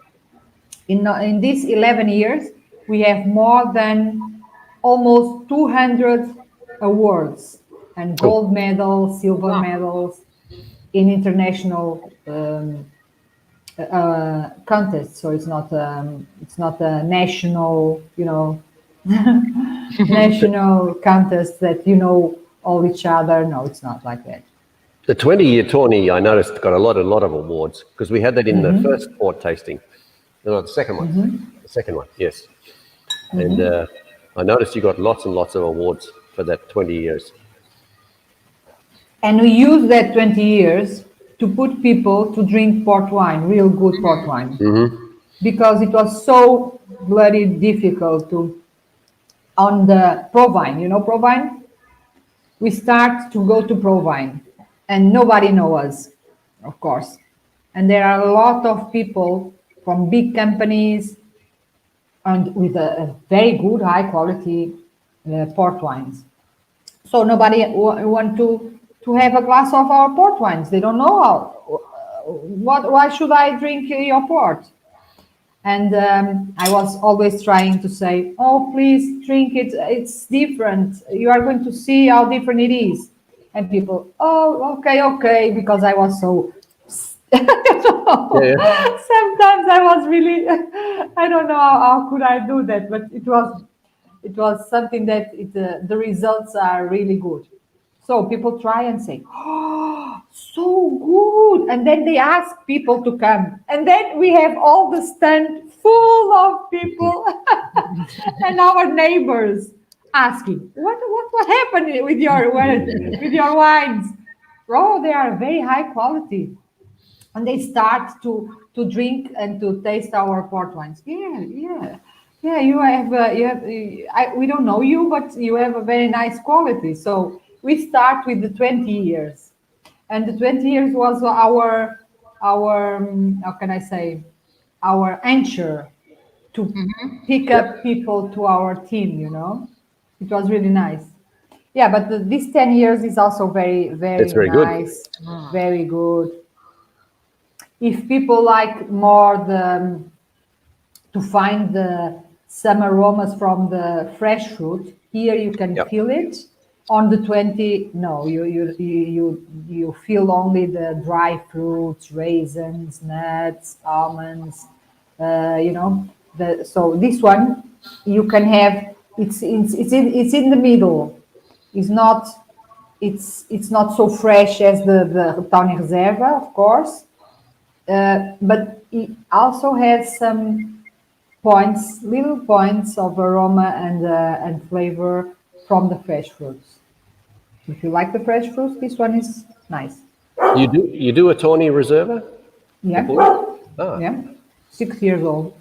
In these 11 years, we have more than almost 200 awards and gold medals, silver medals in international contests. So it's not a national, national contest that all each other. No, it's not like that. The 20-year Tawny, I noticed, got a lot of awards because we had that in the first port tasting. No, the second one. The second one, yes. And I noticed you got lots and lots of awards for that 20 years. And we use that 20 years to put people to drink port wine, real good port wine. Because it was so bloody difficult on the Provine, Provine? We start to go to Provine and nobody knows us, of course. And there are a lot of people from big companies and with a very good, high quality port wines. So nobody want to have a glass of our port wines. They don't know why should I drink your port? And I was always trying to say, oh, please drink it. It's different. You are going to see how different it is. And people, oh, okay, because I was so. Sometimes I was really, I don't know how could I do that, but it was something that the results are really good. So people try and say, oh, so good. And then they ask people to come. And then we have all the stand full of people and our neighbors asking, what happened with your wines? Oh, they are very high quality. And they start to drink and to taste our port wines. Yeah, you have we don't know you, but you have a very nice quality. So we start with the 20 years, and the 20 years was our how can I say, our anchor to pick up people to our team. It was really nice. Yeah, but this 10 years is also very It's very nice, very good. If people like more to find some aromas from the fresh fruit. Here you can feel it. On the 20, no, you feel only the dry fruits, raisins, nuts, almonds. So this one you can have. It's in the middle. It's not so fresh as the Tawny Reserva, of course, but it also has some little points of aroma and flavor from the fresh fruits. If you like the fresh fruits, this one is nice. You do a Tawny Reserva? Yeah. Ah. Yeah. 6 years old.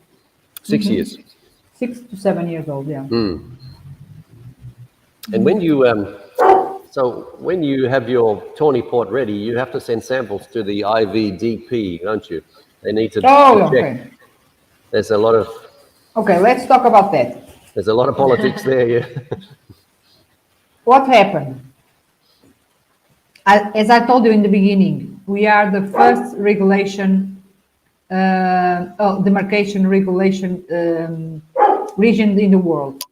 6 years. 6 to 7 years old. Yeah. And when you when you have your Tawny Port ready, you have to send samples to the IVDP, don't you? They need to check. Okay. There's a lot of Let's talk about that. There's a lot of politics there. Yeah. What happened? As I told you in the beginning, we are the first demarcation regulation region in the world.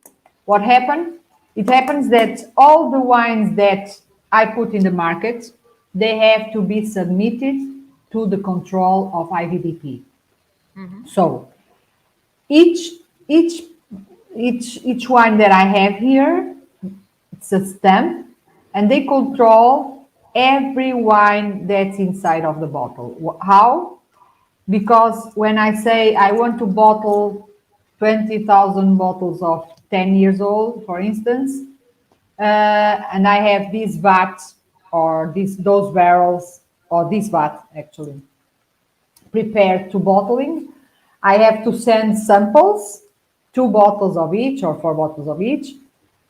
What happened? It happens that all the wines that I put in the market, they have to be submitted to the control of IVDP. So each wine that I have here, it's a stamp, and they control every wine that's inside of the bottle. How? Because when I say I want to bottle 20,000 bottles of 10 years old, for instance, and I have this vat or those barrels, or this vat actually, prepared to bottling, I have to send samples, 2 bottles of each or 4 bottles of each,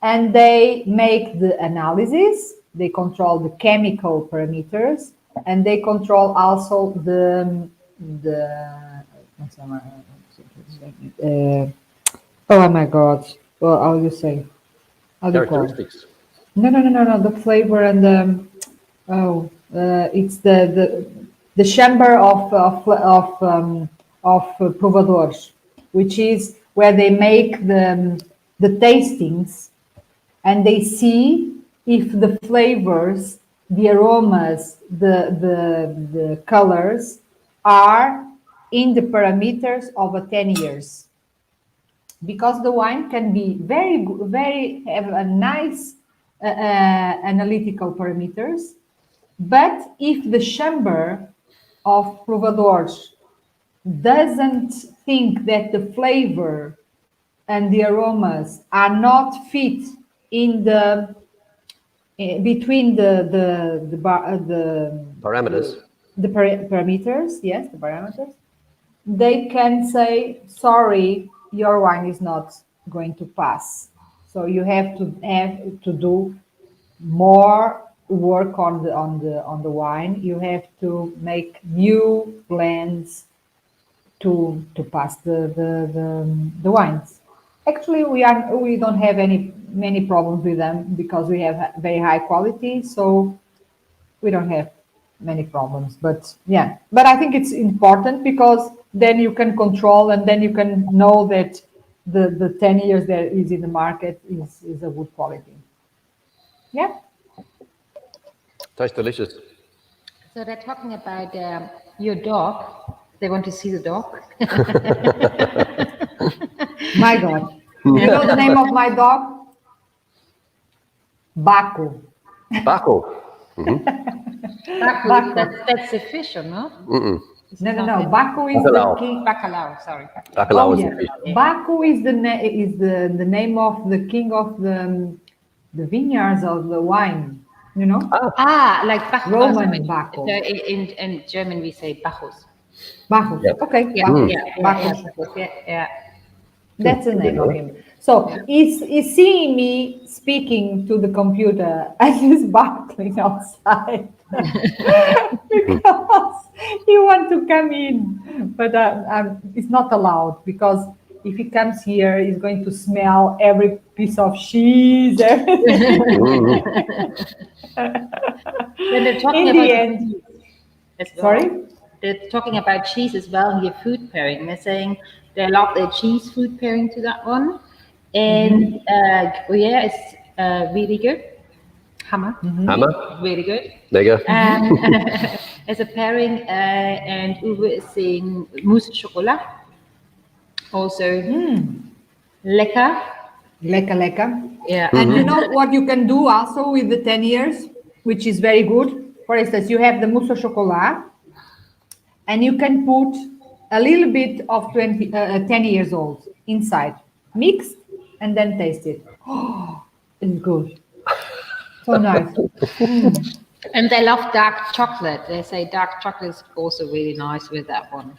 and they make the analysis. They control the chemical parameters, and they control also oh my God! Well, how do you say? How do you call it? Characteristics. No. The flavor and it's the chamber of provadores, which is where they make the tastings, and they see if the flavors, the aromas, the colors are in the parameters of a 10 years. Because the wine can be very have a nice analytical parameters, but if the chamber of provadores doesn't think that the flavor and the aromas are not fit in the between the Parameters. Parameters, yes, the parameters, they can say, sorry, your wine is not going to pass. So you have to do more work on the wine. You have to make new blends to pass the wines. Actually, we don't have many problems with them because we have very high quality, so we don't have many problems. But yeah, but I think it's important because then you can control, and then you can know that the 10 years that is in the market is a good quality. Yeah. Tastes delicious. So they're talking about your dog. They want to see the dog. My God. You know the name of my dog? Baku. Baku. Baku. That's a fish, or no? No. Baku is Bacalao. the king. Bacalao, sorry. Bacalao is yeah. a fish. Baku is the name of the king of the vineyards of the wine. You know? Like Bacchus. Roman Baku. In German, we say Bacchus. Bacchus. Yep. Okay. Bacchus. Yeah. That's the name of him. So he's seeing me speaking to the computer and he's barking outside because he wants to come in, but it's not allowed because if he comes here, he's going to smell every piece of cheese. Everything. When they're talking In about the end, as well, sorry. they're talking about cheese as well in your food pairing. They're saying They love their cheese food pairing to that one. And Gruyere is really good. Hammer. Hammer, Really good. mega. As a pairing, and Uwe is saying mousse chocolat. Also, lekker. Lekker, lekker. Yeah. And you know what you can do also with the 10 years, which is very good. For instance, you have the mousse au chocolat, and you can put a little bit of 10 years old inside, mixed, and then taste it. Oh, it's good. So nice. And they love dark chocolate. They say dark chocolate is also really nice with that one.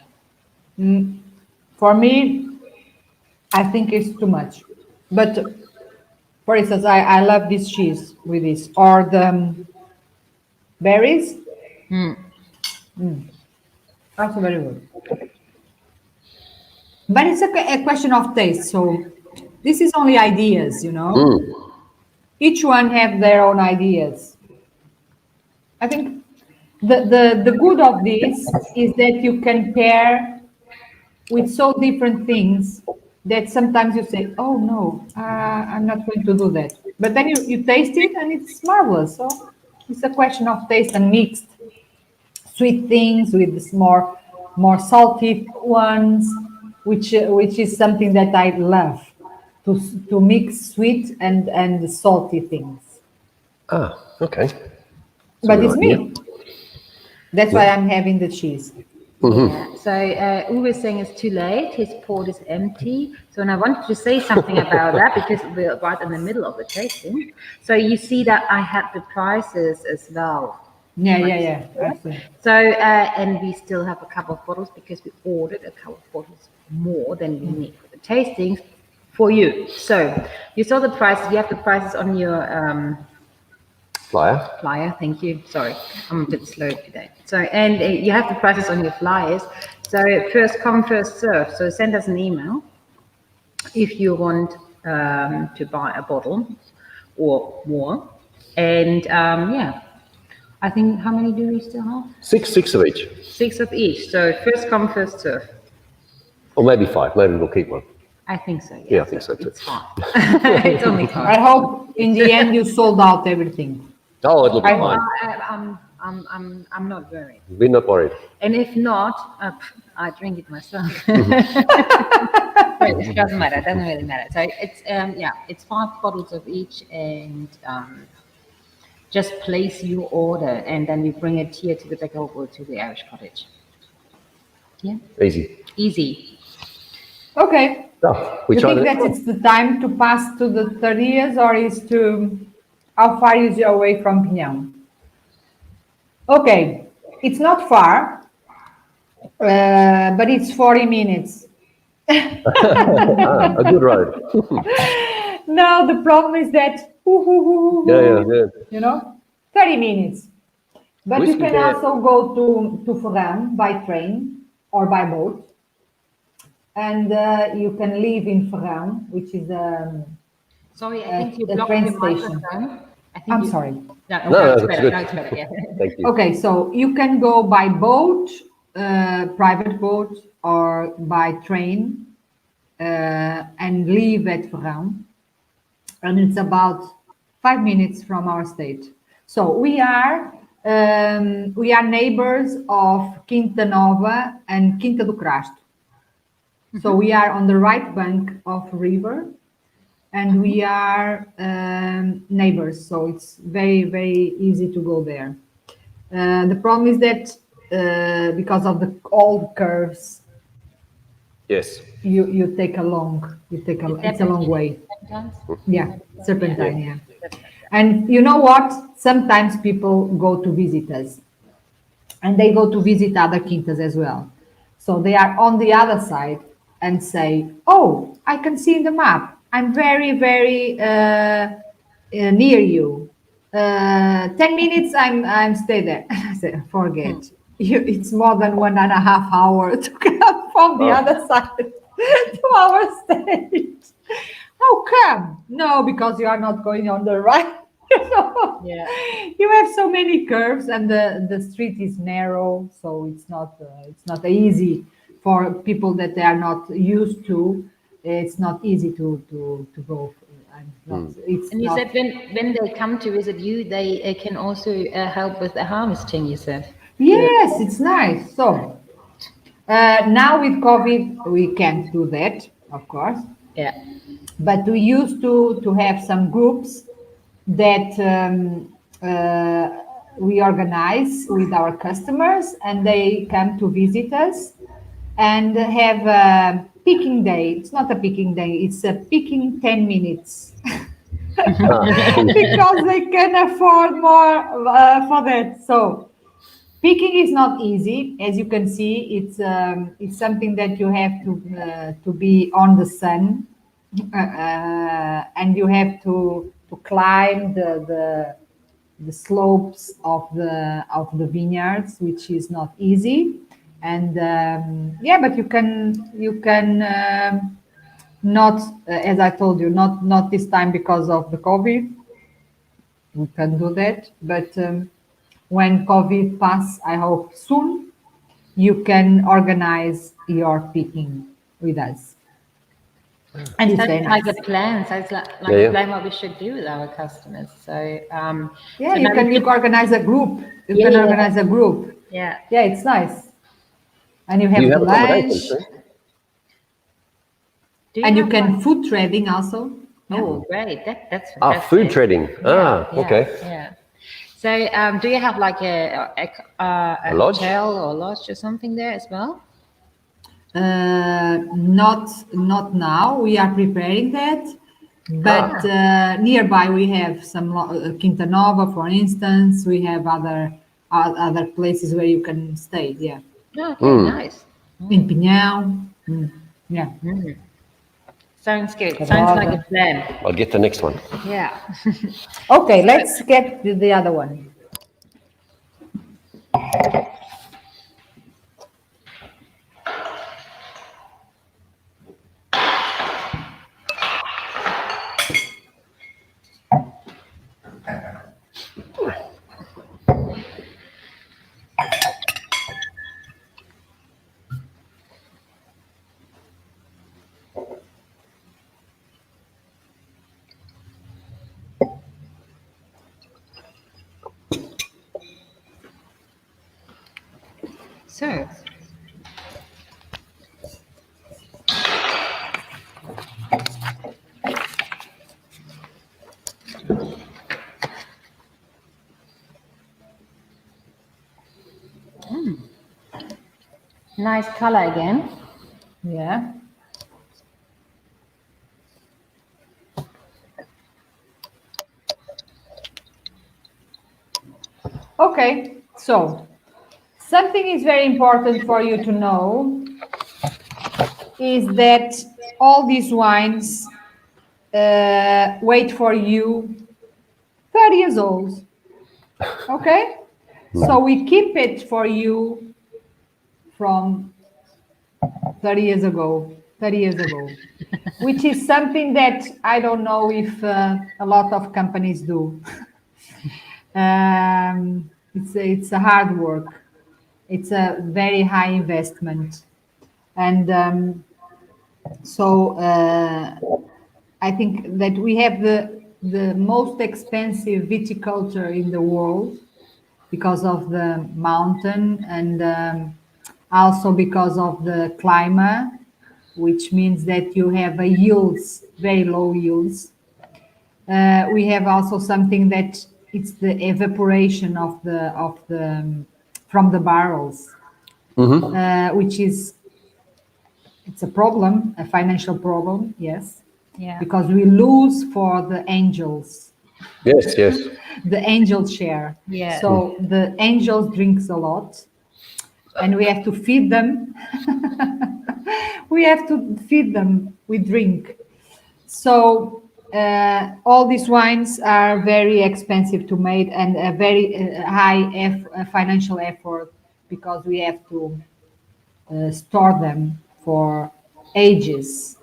For me, I think it's too much. But for instance, I love this cheese with this, or the berries. Also very good. But it's a question of taste. So this is only ideas, you know. Each one have their own ideas. I think the good of this is that you can pair with so different things that sometimes you say, oh no, I'm not going to do that. But then you taste it and it's marvelous. So it's a question of taste and mixed sweet things with this more salty ones, which is something that I love, to mix sweet and salty things. Ah, okay. But it's idea. me. That's why I'm having the cheese. Yeah. So Uwe is saying it's too late. His port is empty. So, and I wanted to say something about that because we're right in the middle of the tasting. So you see that I had the prices as well. Yeah. Absolutely. So, and we still have a couple of bottles because we ordered a couple of bottles more than we need for the tastings for you. So you saw the prices. You have the prices on your flyer. Thank you. Sorry, I'm a bit slow today. So, and you have the prices on your flyers. So first come, first serve. So send us an email if you want to buy a bottle or more. And yeah, I think how many do we still have? Six of each. 6 of each. So first come, first serve. Or maybe 5. Maybe we'll keep one. I think so. Yeah, I think so too. It's fine. It's only fine. I hope in the end you sold out everything. Oh, it'll be fine. I'm not worried. We're not worried. And if not, I drink it myself. It doesn't matter. It doesn't really matter. So it's yeah, it's 5 bottles of each, and just place your order, and then we bring it here to the back or to the Irish cottage. Yeah. Easy. Okay. So we You tried think it. that it's the time to pass to the 30 years, or is to how far is you away from Pinhão? Okay, it's not far, but it's 40 minutes. A good road. No, the problem is that Yeah. you know, 30 minutes. But you can also go to Ferran by train or by boat, and you can live in Ferran, which is Sorry, I think you the blocked train your station. microphone. I'm sorry. No, that's it's better. good. No, it's better. Yeah. Thank you. Okay, so you can go by boat, private boat, or by train, and leave at Ferran. And it's about 5 minutes from our state. So we are neighbors of Quinta Nova and Quinta do Crasto. So we are on the right bank of river, and we are neighbors. So it's very, very easy to go there. The problem is that because of the old curves, Yes. you take a long, it's a long way. Yeah, serpentine, yeah. And you know what? Sometimes people go to visit us, and they go to visit other quintas as well. So they are on the other side and say, oh, I can see in the map, I'm very, very near you. 10 minutes, I'm stay there. I said, forget. It's more than 1.5 hours to come from the other side to our state. How come? No, because you are not going on the right. Yeah. You have so many curves, and the street is narrow, so it's not easy for people that they are not used to, it's not easy to go. It's And you not, said when they come to visit you, they can also help with the harvesting, you said. yes, it's nice. So now with COVID, we can't do that, of course. Yeah. But we used to have some groups that we organize with our customers, and they come to visit us and have a picking day. It's not a picking day, it's a picking 10 minutes. Because they can afford more for that. So picking is not easy, as you can see. It's something that you have to be on the sun, and you have to climb the slopes of the vineyards, which is not easy. And yeah, but you can not, as I told you, not this time because of the COVID. We can do that, but when COVID pass, I hope soon, you can organize your picking with us. And it's very Sounds nice. like a plan. Sounds like Yeah, yeah. a plan what we should do with our customers. So Yeah, so you now can we could- organize a group. You Yeah, can yeah. organize a group. Yeah. Yeah, it's nice. And you Do have you the have accommodation lunch, too? Do and you have can one? food trading also. Yeah. Oh, great. That's Ah, fantastic. food trading. Yeah, yeah, Okay. Yeah. So do you have like a lodge? hotel or lodge or something there as well? Not now. We are preparing that, but nearby we have some Quinta Nova, for instance. We have other places where you can stay. Yeah, Okay, nice. in Pinhão. Yeah, Sounds good. Sounds like a plan. I'll get the next one. Yeah. okay. Let's get the other one. So nice color again. Yeah. Okay, so something is very important for you to know is that all these wines wait for you 30 years old. Okay? So we keep it for you from 30 years ago, which is something that I don't know if a lot of companies do. It's a hard work. It's a very high investment. And so I think that we have the most expensive viticulture in the world because of the mountain, and also because of the climate, which means that you have a yields, very low yields. We have also something that it's the evaporation of the from the barrels, which is it's a problem, a financial problem, yes, Yeah. because we lose for the angels, Yes, yes. the angel share. Yeah. So the angels drinks a lot, and we have to feed them. We have to feed them with drink. So all these wines are very expensive to make and a very high financial effort, because we have to store them for ages.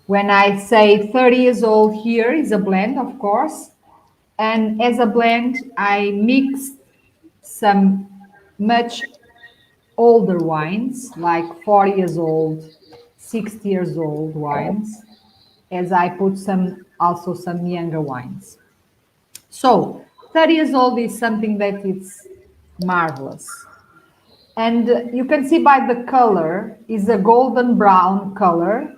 When I say 30 years old, here is a blend, of course. And as a blend, I mixed some much older wines, like 40 years old, 60 years old wines, as I put also some younger wines. So 30 years old is something that it's marvelous. And you can see by the color is a golden brown color.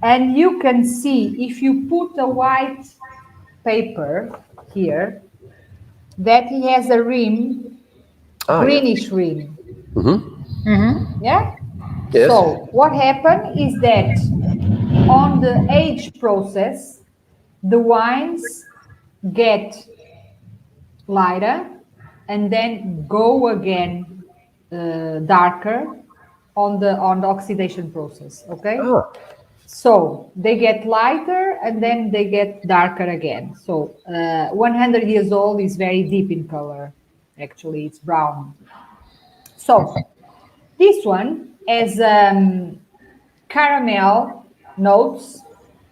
And you can see if you put a white paper here, that he has a rim, greenish rim. Yeah? Yes. So what happened is that on the age process, the wines get lighter and then go again darker on the oxidation process. Okay. Ah, So they get lighter and then they get darker again. So 100 years old is very deep in color. Actually, it's brown. So this one has caramel notes,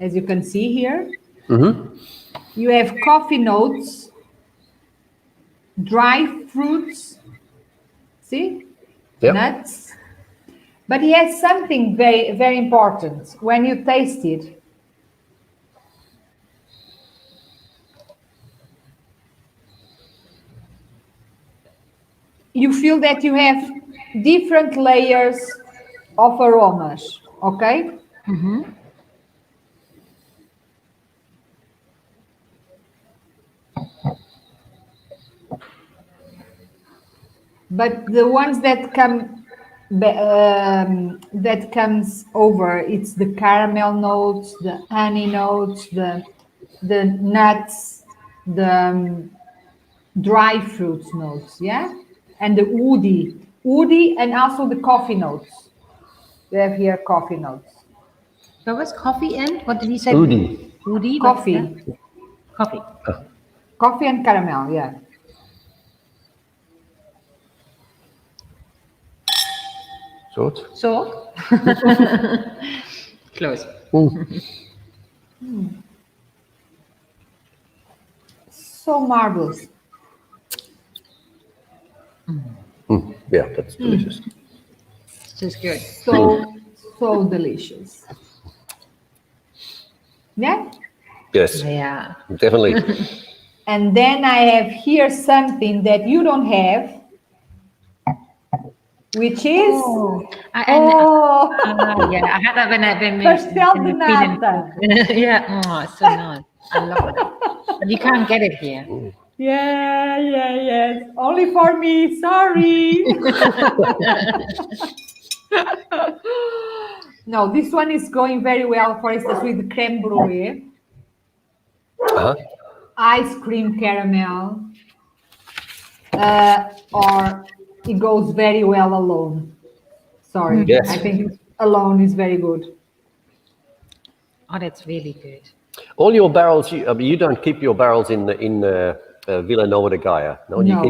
as you can see here. You have coffee notes, dry fruits, see, yep. nuts. But he has something very, very important when you taste it. You feel that you have different layers of aromas, okay? But the ones that comes over, it's the caramel notes, the honey notes, the nuts, the dry fruits notes, yeah, and the woody, and also the coffee notes. We have here coffee notes. What was coffee and what did he say? Oudi. Woody. Coffee, Coffee. coffee and caramel, yeah. Short. So close. So marvelous. Yeah, that's delicious. Just good. So delicious. Yeah. Yes, Yeah. definitely. And then I have here something that you don't have, which is Yeah, I had that when pastel de nata. Yeah, so nice. I love it. But you can't get it here. Yes. Only for me. Sorry. No, this one is going very well, for instance, with creme brulee, ice cream caramel, or it goes very well alone. Sorry, Yes. I think alone is very good. Oh, that's really good. All your barrels, you don't keep your barrels in Vila Nova de Gaia. No, No.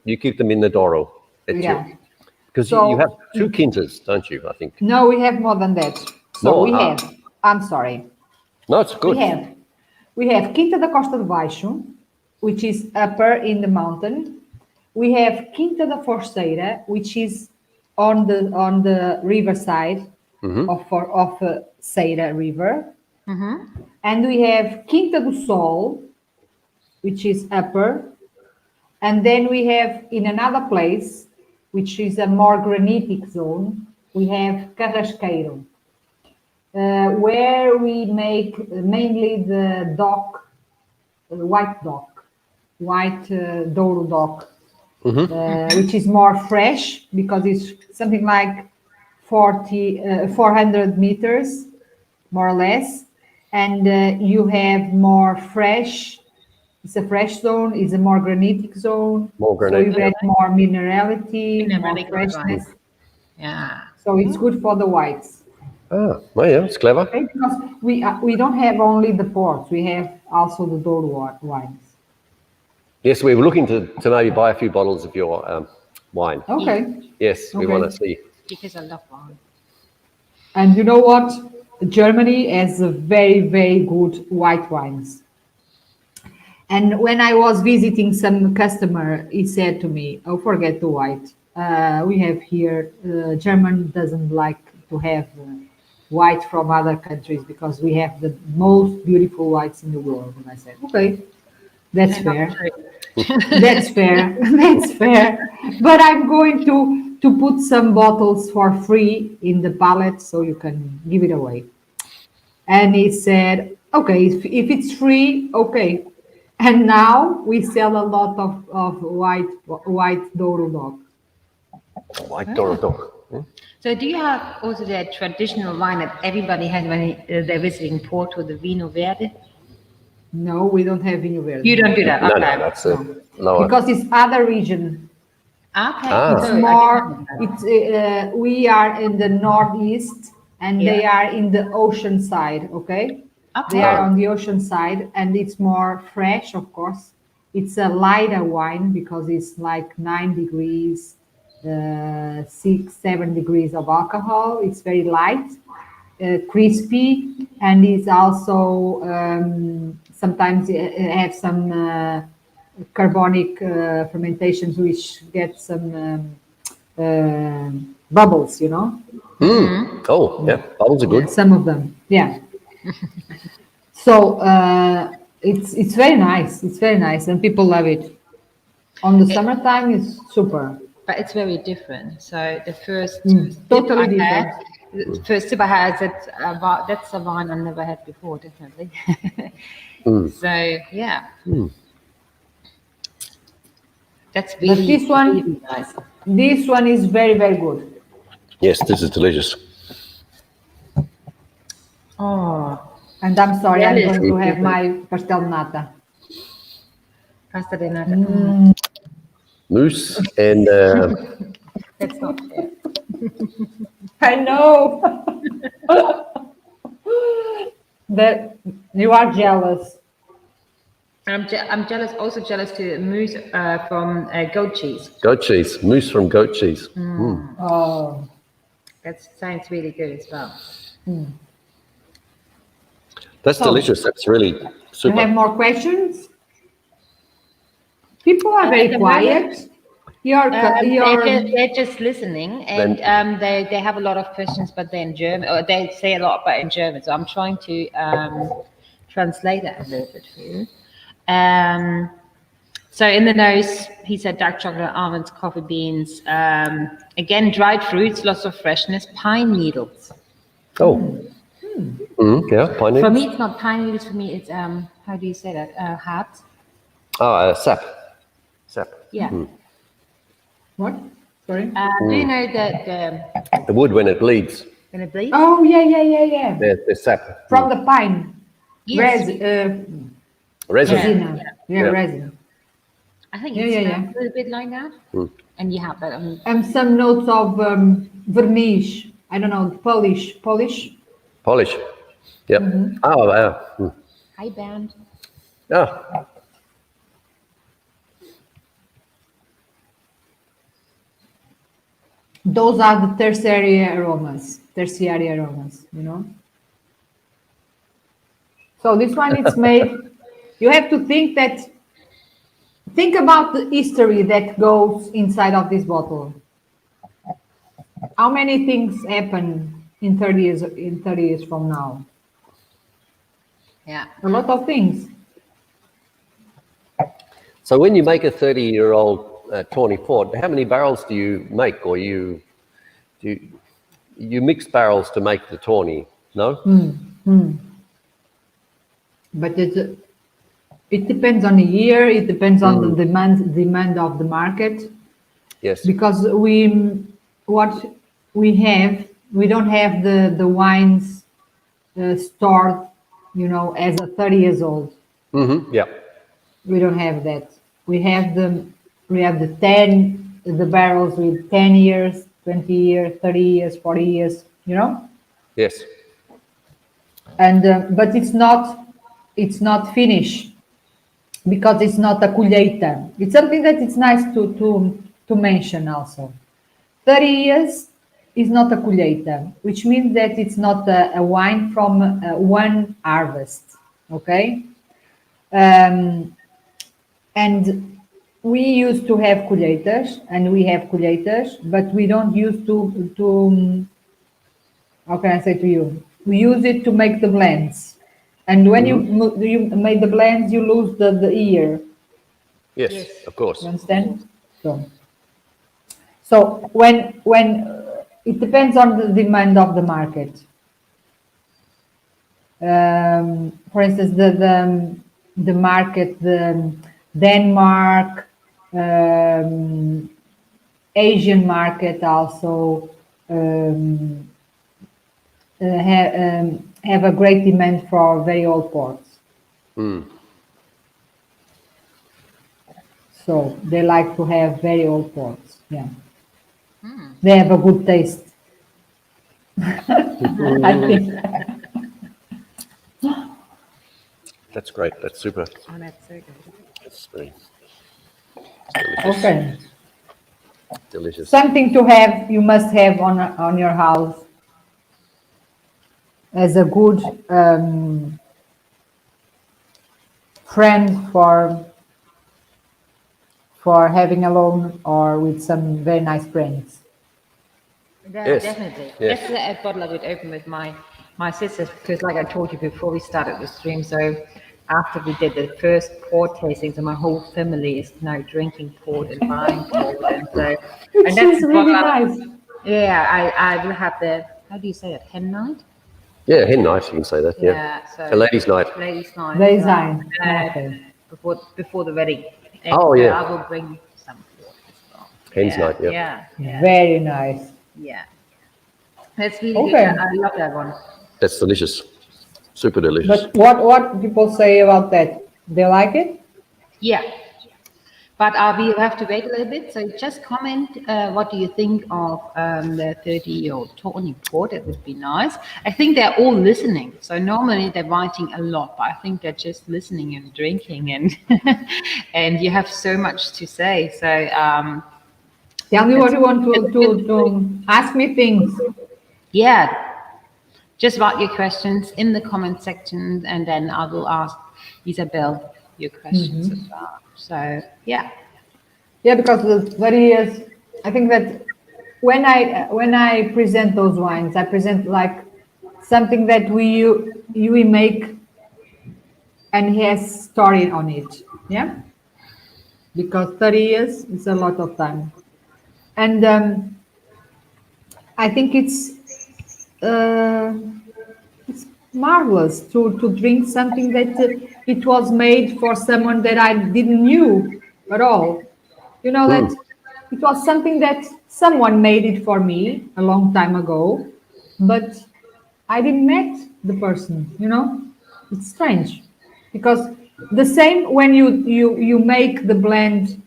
you keep them in the Douro. Because So- you have 2 quintas, don't you? I think. No, we have more than that. So More, we have. I'm sorry. No, it's good. We have Quinta da Costa de Baixo, which is upper in the mountain. We have Quinta da Forceira, which is on the riverside of Ceira River. And we have Quinta do Sol, which is upper. And then we have in another place, which is a more granitic zone, we have Carrasqueiro, where we make mainly the white Douro dock, which is more fresh because it's something like 400 meters, more or less. And you have more fresh, it's a fresh zone, it's a more granitic zone. More So granitic. you get more minerality, more Minerality, freshness. Yeah. So it's good for the whites. Oh, well, yeah, it's clever. Okay, because we don't have only the ports, we have also the Douro wines. Yes, we were looking to maybe buy a few bottles of your wine. Okay. Yes, we Okay. want to see. Because I love wine. And you know what? Germany has a very, very good white wines. And when I was visiting some customer, he said to me, "Oh, forget the white. we have here, German doesn't like to have white from other countries because we have the most beautiful whites in the world. And I said, okay, that's fair. That's fair. That's fair. But I'm going to put some bottles for free in the pallet so you can give it away. And he said, okay, if it's free, okay. And now we sell a lot of white Douro dog. White Douro dog. So do you have also the traditional wine that everybody has when they're visiting Porto, the Vinho Verde? No, we don't have Vinho Verde. You don't do that? No, Okay. no, that's lower. Because it's other region. Okay. Ah. It's good. more, it's, we are in the northeast and they are in the ocean side, okay? Okay. They are on the ocean side and it's more fresh, of course. It's a lighter wine because it's like 9 degrees, 6-7 degrees of alcohol. It's very light, crispy, and it's also sometimes it has some carbonic fermentations which get some bubbles, you know. Oh, yeah, bubbles are good. Some of them, yeah. So it's very nice. It's very nice, and people love it. On the summertime, it's super. But it's very different. So the first Totally sip I had, different. the first sip I had, that's a wine I never had before, definitely. So yeah, that's really, But this one, really nice. this one is very, very good. Yes, this is delicious. Oh, And I'm sorry, I'm Really? going to have my pastel nata. pasta de nata. Mousse and That's not fair. I know. That you are jealous. I'm jealous. Also jealous to mousse from goat cheese. goat cheese. Mousse from goat cheese. Oh, That sounds really good as well. That's delicious. That's really you super. have more questions? People are very the quiet. They're just listening, and they have a lot of questions, but they're in German, or they say a lot, but in German. So I'm trying to translate that a little bit for you. So in the nose, he said dark chocolate, almonds, coffee beans, again dried fruits, lots of freshness, pine needles. Oh. Yeah, pine For needles. me, it's not pine needles. For me, it's how do you say that? Heart. Sap. Sap. Yeah. What? Sorry. Do you know that The wood when it bleeds. when it bleeds? Oh, yeah. There's sap. From the pine. Yes. Resin. Resina. Yeah, Yeah. resin. I think Yeah, it's yeah. a little bit like that. And you have that on And some notes of vernish. I don't know, polish. Polish. Yep. Oh, wow. high band. Ah. Those are the tertiary aromas, you know. So this one is made, you have to think about the history that goes inside of this bottle. How many things happen in 30 years from now? Yeah. A lot of things. So when you make a 30-year-old Tawny Port, how many barrels do you make, or you mix barrels to make the Tawny? No. But it depends on the year. It depends on the demand of the market. Yes. Because we don't have the wines stored, you know, as a 30 years old. Yeah. We don't have that. We have the barrels with 10 years, 20 years, 30 years, 40 years, you know. Yes. And but it's not finished because it's not a colheita. It's something that it's nice to mention also. 30 years is not a colheita, which means that it's not a wine from one harvest. Okay. And we used to have colheitas, and we have colheitas, but we don't use to how can I say to you? We use it to make the blends. And when you make the blends, you lose the ear. Yes, of course. You understand? So when it depends on the demand of the market. For instance, the market, the Denmark, Asian market also have a great demand for very old ports. So they like to have very old ports. Yeah, they have a good taste. I think. That's great. That's super. Oh, that's so good. It's delicious. Okay. Delicious. Something to have, you must have on your house as a good friend for having alone or with some very nice friends. Yeah, definitely. Yesterday I bottle of it open with my sisters because, like I told you before we started the stream, so after we did the first port tasting, so my whole family is now drinking port and buying port, and so Which is really nice. Yeah, I will have the, how do you say it, hen night? Yeah, hen night, you can say that. Yeah. So A ladies' night. Ladies' night. Ladies' night. Okay. Before the wedding. And Oh, yeah. I will bring some port as well. Hen's night, yeah. Yeah. Very nice. Yeah. That's really Okay. good. I love that one. That's delicious. Super delicious. But what people say about that? They like it? Yeah. But we have to wait a little bit. So just comment, what do you think of the 30-year-old Tawny Port? It would be nice. I think they're all listening. So normally they're writing a lot, but I think they're just listening and drinking, and and you have so much to say. So tell me what you want to ask me things. yeah, just write your questions in the comment section, and then I will ask Isabel your questions as well. So yeah, because the 30 years, I think that when I present those wines, I present like something that we make and has story on it. Yeah, because 30 years is a lot of time, and I think it's marvelous to drink something that it was made for someone that I didn't knew at all. You know, that it was something that someone made it for me a long time ago, but I didn't met the person, you know. It's strange because the same when you make the blend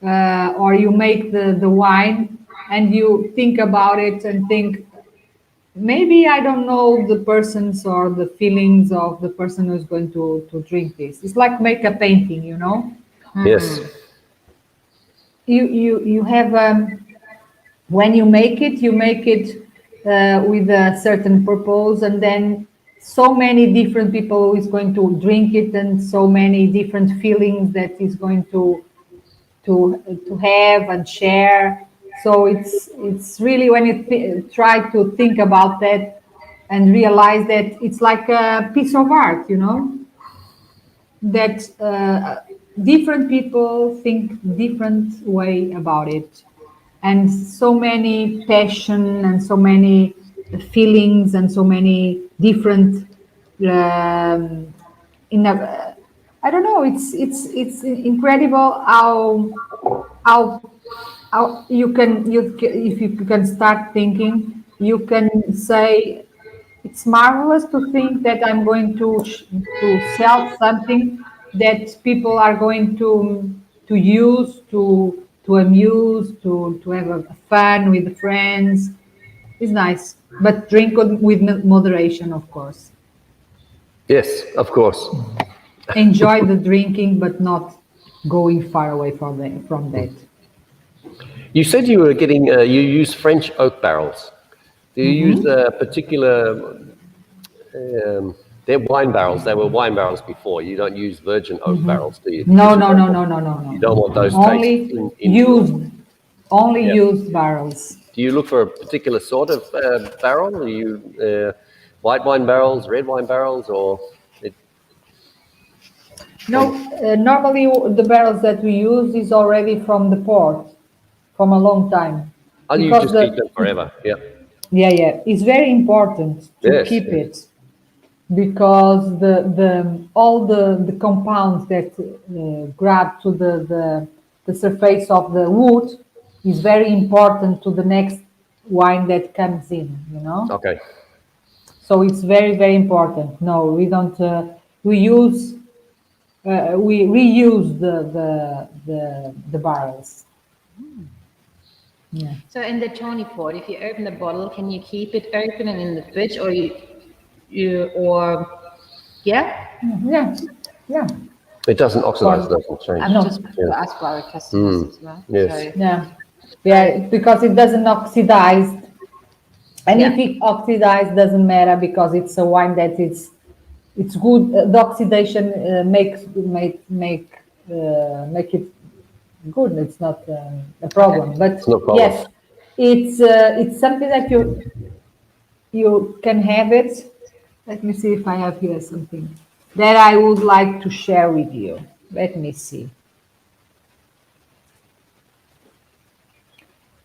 or you make the wine and you think about it and think, maybe I don't know the persons or the feelings of the person who's going to drink this. It's like make a painting, you know. Yes. You have when you make it with a certain purpose, and then so many different people is going to drink it, and so many different feelings that is going to have and share. So it's really when you try to think about that and realize that it's like a piece of art, you know, that different people think different way about it, and so many passion and so many feelings and so many different I don't know, it's incredible how if you can start thinking, you can say it's marvelous to think that I'm going to sell something that people are going to use to amuse, to have a fun with friends. It's nice, but drink with moderation, of course. Yes, of course. Enjoy the drinking, but not going far away from that. You said you were getting, you use French oak barrels. Do you use a particular They're wine barrels. They were wine barrels before. You don't use virgin oak barrels, do you? No, Because no, you no, don't no, want- no, no, no. You don't want those Only tastes in used, only Yeah. used barrels. Do you look for a particular sort of barrel? Are you white wine barrels, red wine barrels, or it, No, normally the barrels that we use is already from the port, from a long time. oh, you Because just keep them forever? Yeah. yeah, it's very important to Yes, keep yes. it because all the compounds that grab to the surface of the wood is very important to the next wine that comes in, you know. Okay. So it's very, very important. No, we don't. We use we reuse the barrels. Yeah. So in the Tawny Port, if you open the bottle, can you keep it open and in the fridge, or yeah? Yeah. Yeah. It doesn't oxidize, For- doesn't change. I'm No. just to ask for our customers as well. Yes. So, Yeah. Yeah. Because it doesn't oxidize, and Yeah. if it oxidizes, doesn't matter because it's a wine that it's good. The oxidation make it good. It's not a problem. But It's no problem. yes, it's something that you can have it. Let me see if I have here something that I would like to share with you. Let me see.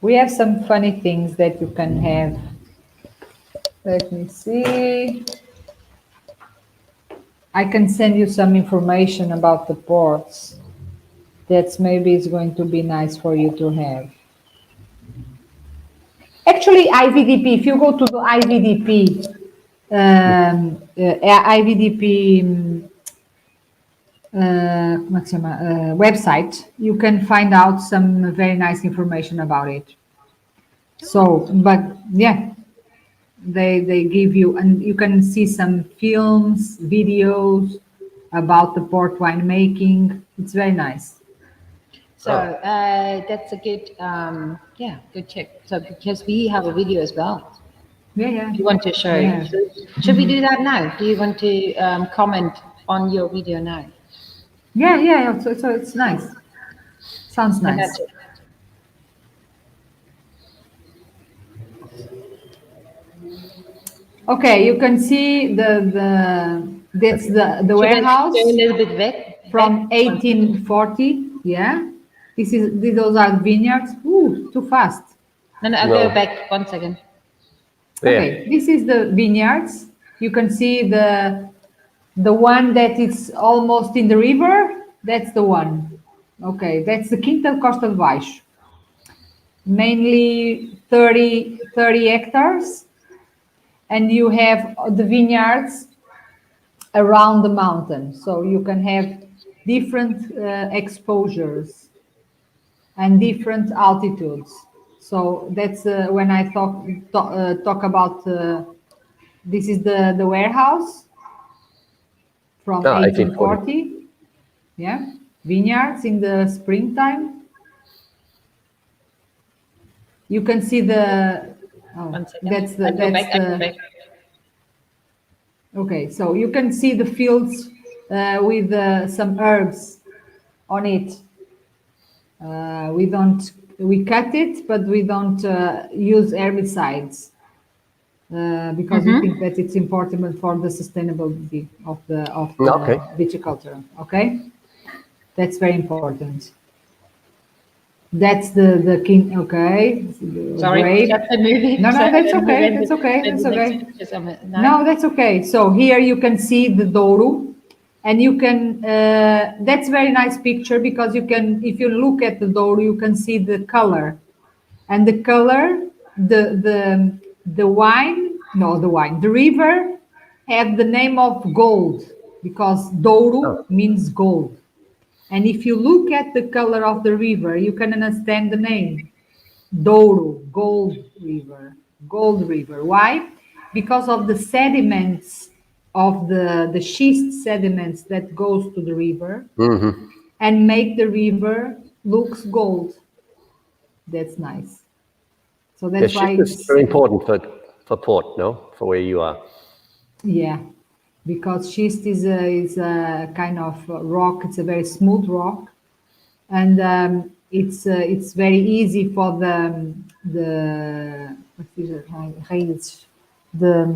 We have some funny things that you can have. Let me see. I can send you some information about the ports. That's maybe is going to be nice for you to have. Actually, IVDP, if you go to the IVDP, IVDP como é que se chama? Website, you can find out some very nice information about it. So, but yeah, they give you, and you can see some films, videos about the port wine making. It's very nice. So that's a good, good tip. So because we have a video as well, Yeah. if you want to show. Yeah. Should we do that now? Do you want to comment on your video now? Yeah. So it's nice. Sounds And nice. that's it. Okay, you can see that's the Should I warehouse go a little bit back? from 1840. Yeah, those are vineyards. Ooh, too fast. No, I'll No. go back 1 second. Yeah. Okay, this is the vineyards. You can see the one that is almost in the river. That's the one. Okay, that's the Quinta Costa de Baixo. Mainly 30 hectares. And you have the vineyards around the mountain. So you can have different exposures and different altitudes. So that's when I talk about this is the warehouse from 1840. Yeah, vineyards in the springtime. You can see the. Oh, 1 second. that's the. I'll go That's back, I'll go the. back. Okay, so you can see the fields with some herbs on it. We cut it, but we don't use herbicides because we think that it's important for the sustainability of the Okay. viticulture. Okay, that's very important. That's the king. Okay, Sorry, grape. that's the movie. No, So that's I okay. went That's okay. to That's the next okay. pictures of it. No, that's okay. So here you can see the Douro, and you can. That's very nice picture because you can, if you look at the Douro, you can see the color, and the color, the wine, no, the wine, the river, have the name of gold because Douro means gold, and if you look at the color of the river, you can understand the name. Douro, gold river, gold river. Why? Because of the sediments of the schist sediments that goes to the river and make the river looks gold. That's nice. So that's Yeah, why schist is very important for port, no? For where you are. yeah, because schist is a kind of rock. It's a very smooth rock, and it's very easy for the what is it? The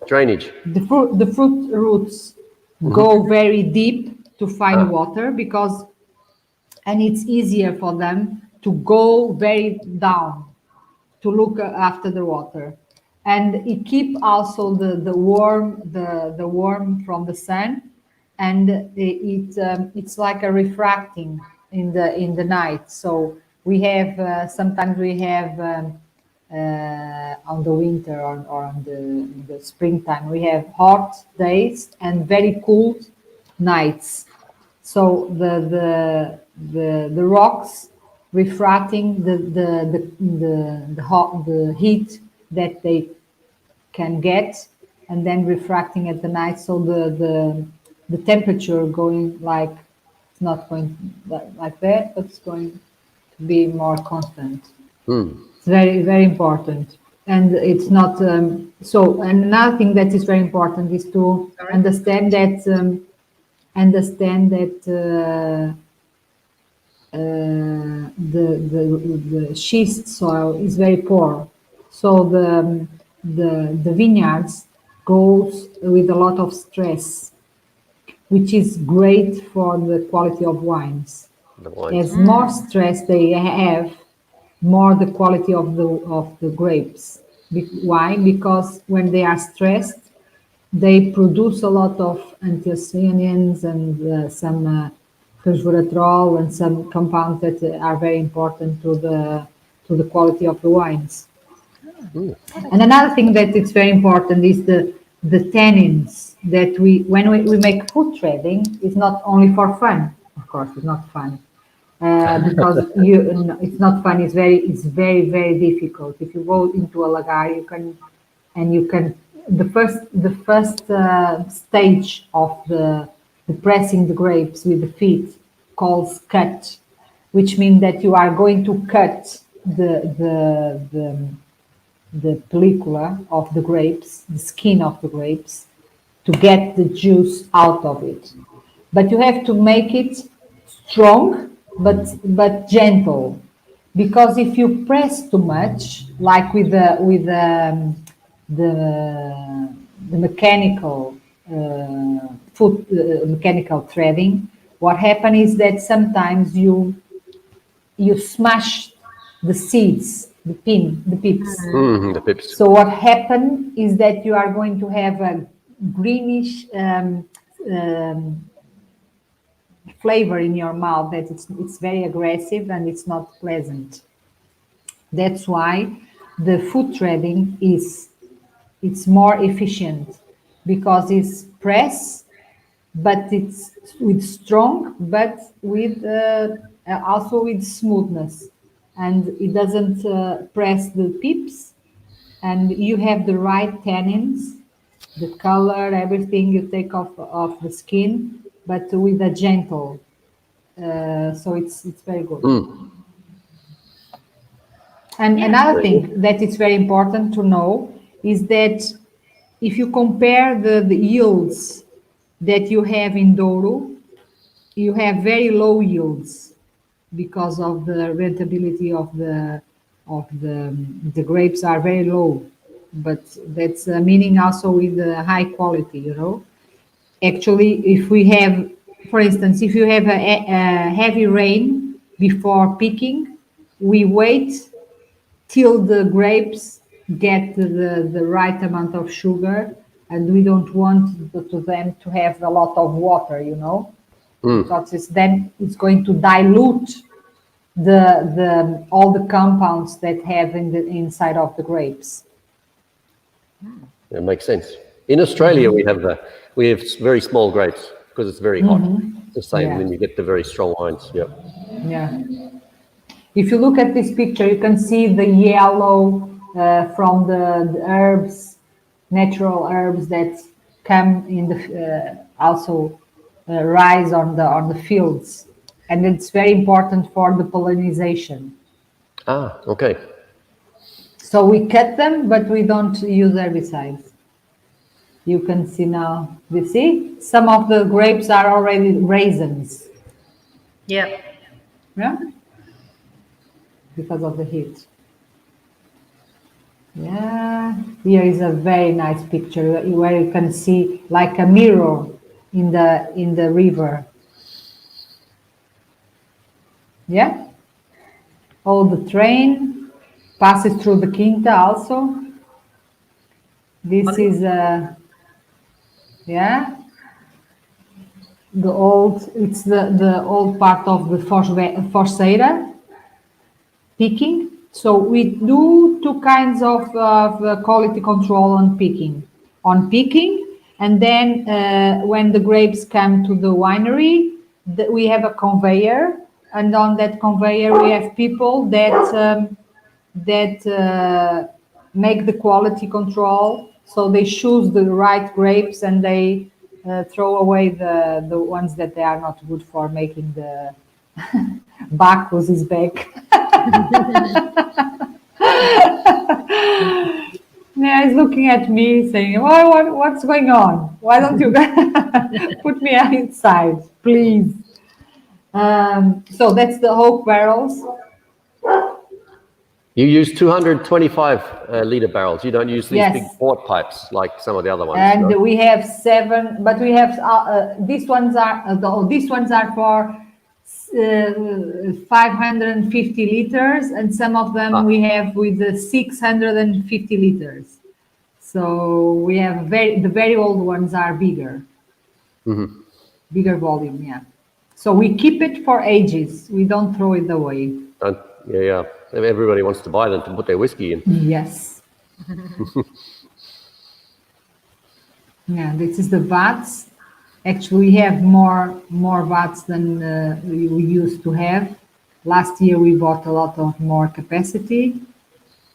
Drainage. the fruit roots go very deep to find water, because and it's easier for them to go very down to look after the water, and it keep also the worm from the sun, and it's like a refracting in the night. So we have sometimes we have on the winter or on in the springtime we have hot days and very cool nights. So the rocks refracting the heat that they can get, and then refracting at the night. So the temperature going like it's not going like that, but it's going to be more constant. It's very, very important. And it's not so. And another thing that is very important is to understand that the schist soil is very poor, so the vineyards goes with a lot of stress, which is great for the quality of wines. As more stress they have, more the quality of the grapes. Why? Because when they are stressed, they produce a lot of anthocyanins and some resveratrol and some compounds that are very important to the quality of the wines. And another thing that is very important is the tannins that when we make food trading, it's not only for fun. Of course, it's not fun. Because it's not fun. It's very, very difficult. If you go into a lagar, you can the first stage of the pressing the grapes with the feet calls cut, which means that you are going to cut the pellicula of the grapes, the skin of the grapes, to get the juice out of it. But you have to make it strong, but gentle, because if you press too much, like with the mechanical mechanical threading, what happens is that sometimes you smash the seeds, the pips. The pips. So what happens is that you are going to have a greenish flavor in your mouth, that it's very aggressive and it's not pleasant. That's why the food threading it's more efficient, because it's press, but it's with strong, but with also with smoothness, and it doesn't press the pips, and you have the right tannins, the color, everything you take off the skin, but with a gentle. So it's very good. And another thing that is very important to know is that if you compare the yields that you have in Douro, you have very low yields because of the rentability of the grapes are very low. But that's meaning also with the high quality, you know. Actually, if we have, for instance, if you have a heavy rain before picking, we wait till the grapes get the right amount of sugar, and we don't want them to have a lot of water, you know, because then it's going to dilute all the compounds that have inside of the grapes. It makes sense. In Australia, we have very small grapes because it's very hot. It's the same when you get the very strong wines. Yep. Yeah. If you look at this picture, you can see the yellow from the herbs, natural herbs that come in the also rise on the fields, and it's very important for the pollination. Ah, okay. So we cut them, but we don't use herbicides. You can see now, you see? Some of the grapes are already raisins. Yeah. Yeah? Because of the heat. Yeah, here is a very nice picture where you can see like a mirror in the river. Yeah, all the train passes through the Quinta also. This is yeah, it's the old part of the Forceira picking. So we do two kinds of quality control on picking. And then when the grapes come to the winery, we have a conveyor, and on that conveyor we have people that make the quality control. So they choose the right grapes and they throw away the ones that they are not good for making the Bacchus is back. Yeah, he's looking at me saying, what's going on? Why don't you put me inside, please? So that's the oak barrels. You use 225 liter barrels. You don't use these Yes. big port pipes like some of the other ones. And no? we have 7, but we have these ones are for 550 liters, and some of them we have with 650 liters. So we have the very old ones are bigger, bigger volume, yeah. So we keep it for ages. We don't throw it away. Yeah. Everybody wants to buy them to put their whiskey in. Yes. Yeah, this is the vats. Actually, we have more vats than we used to have. Last year, we bought a lot of more capacity.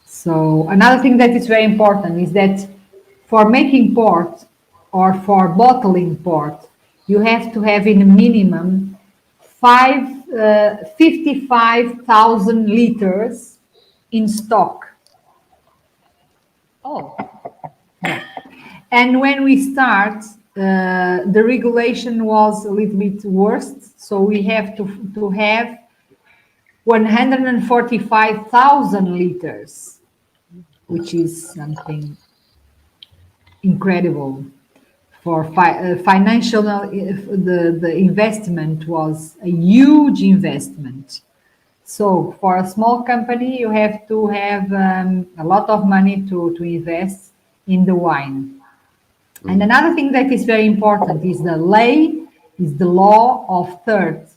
So another thing that is very important is that for making port or for bottling port, you have to have in a minimum 55,000 liters in stock. Oh, And when we start, the regulation was a little bit worse. So we have to have 145,000 liters, which is something incredible. For financial, the investment was a huge investment. So for a small company, you have to have a lot of money to invest in the wine. And another thing that is very important is the law of thirds,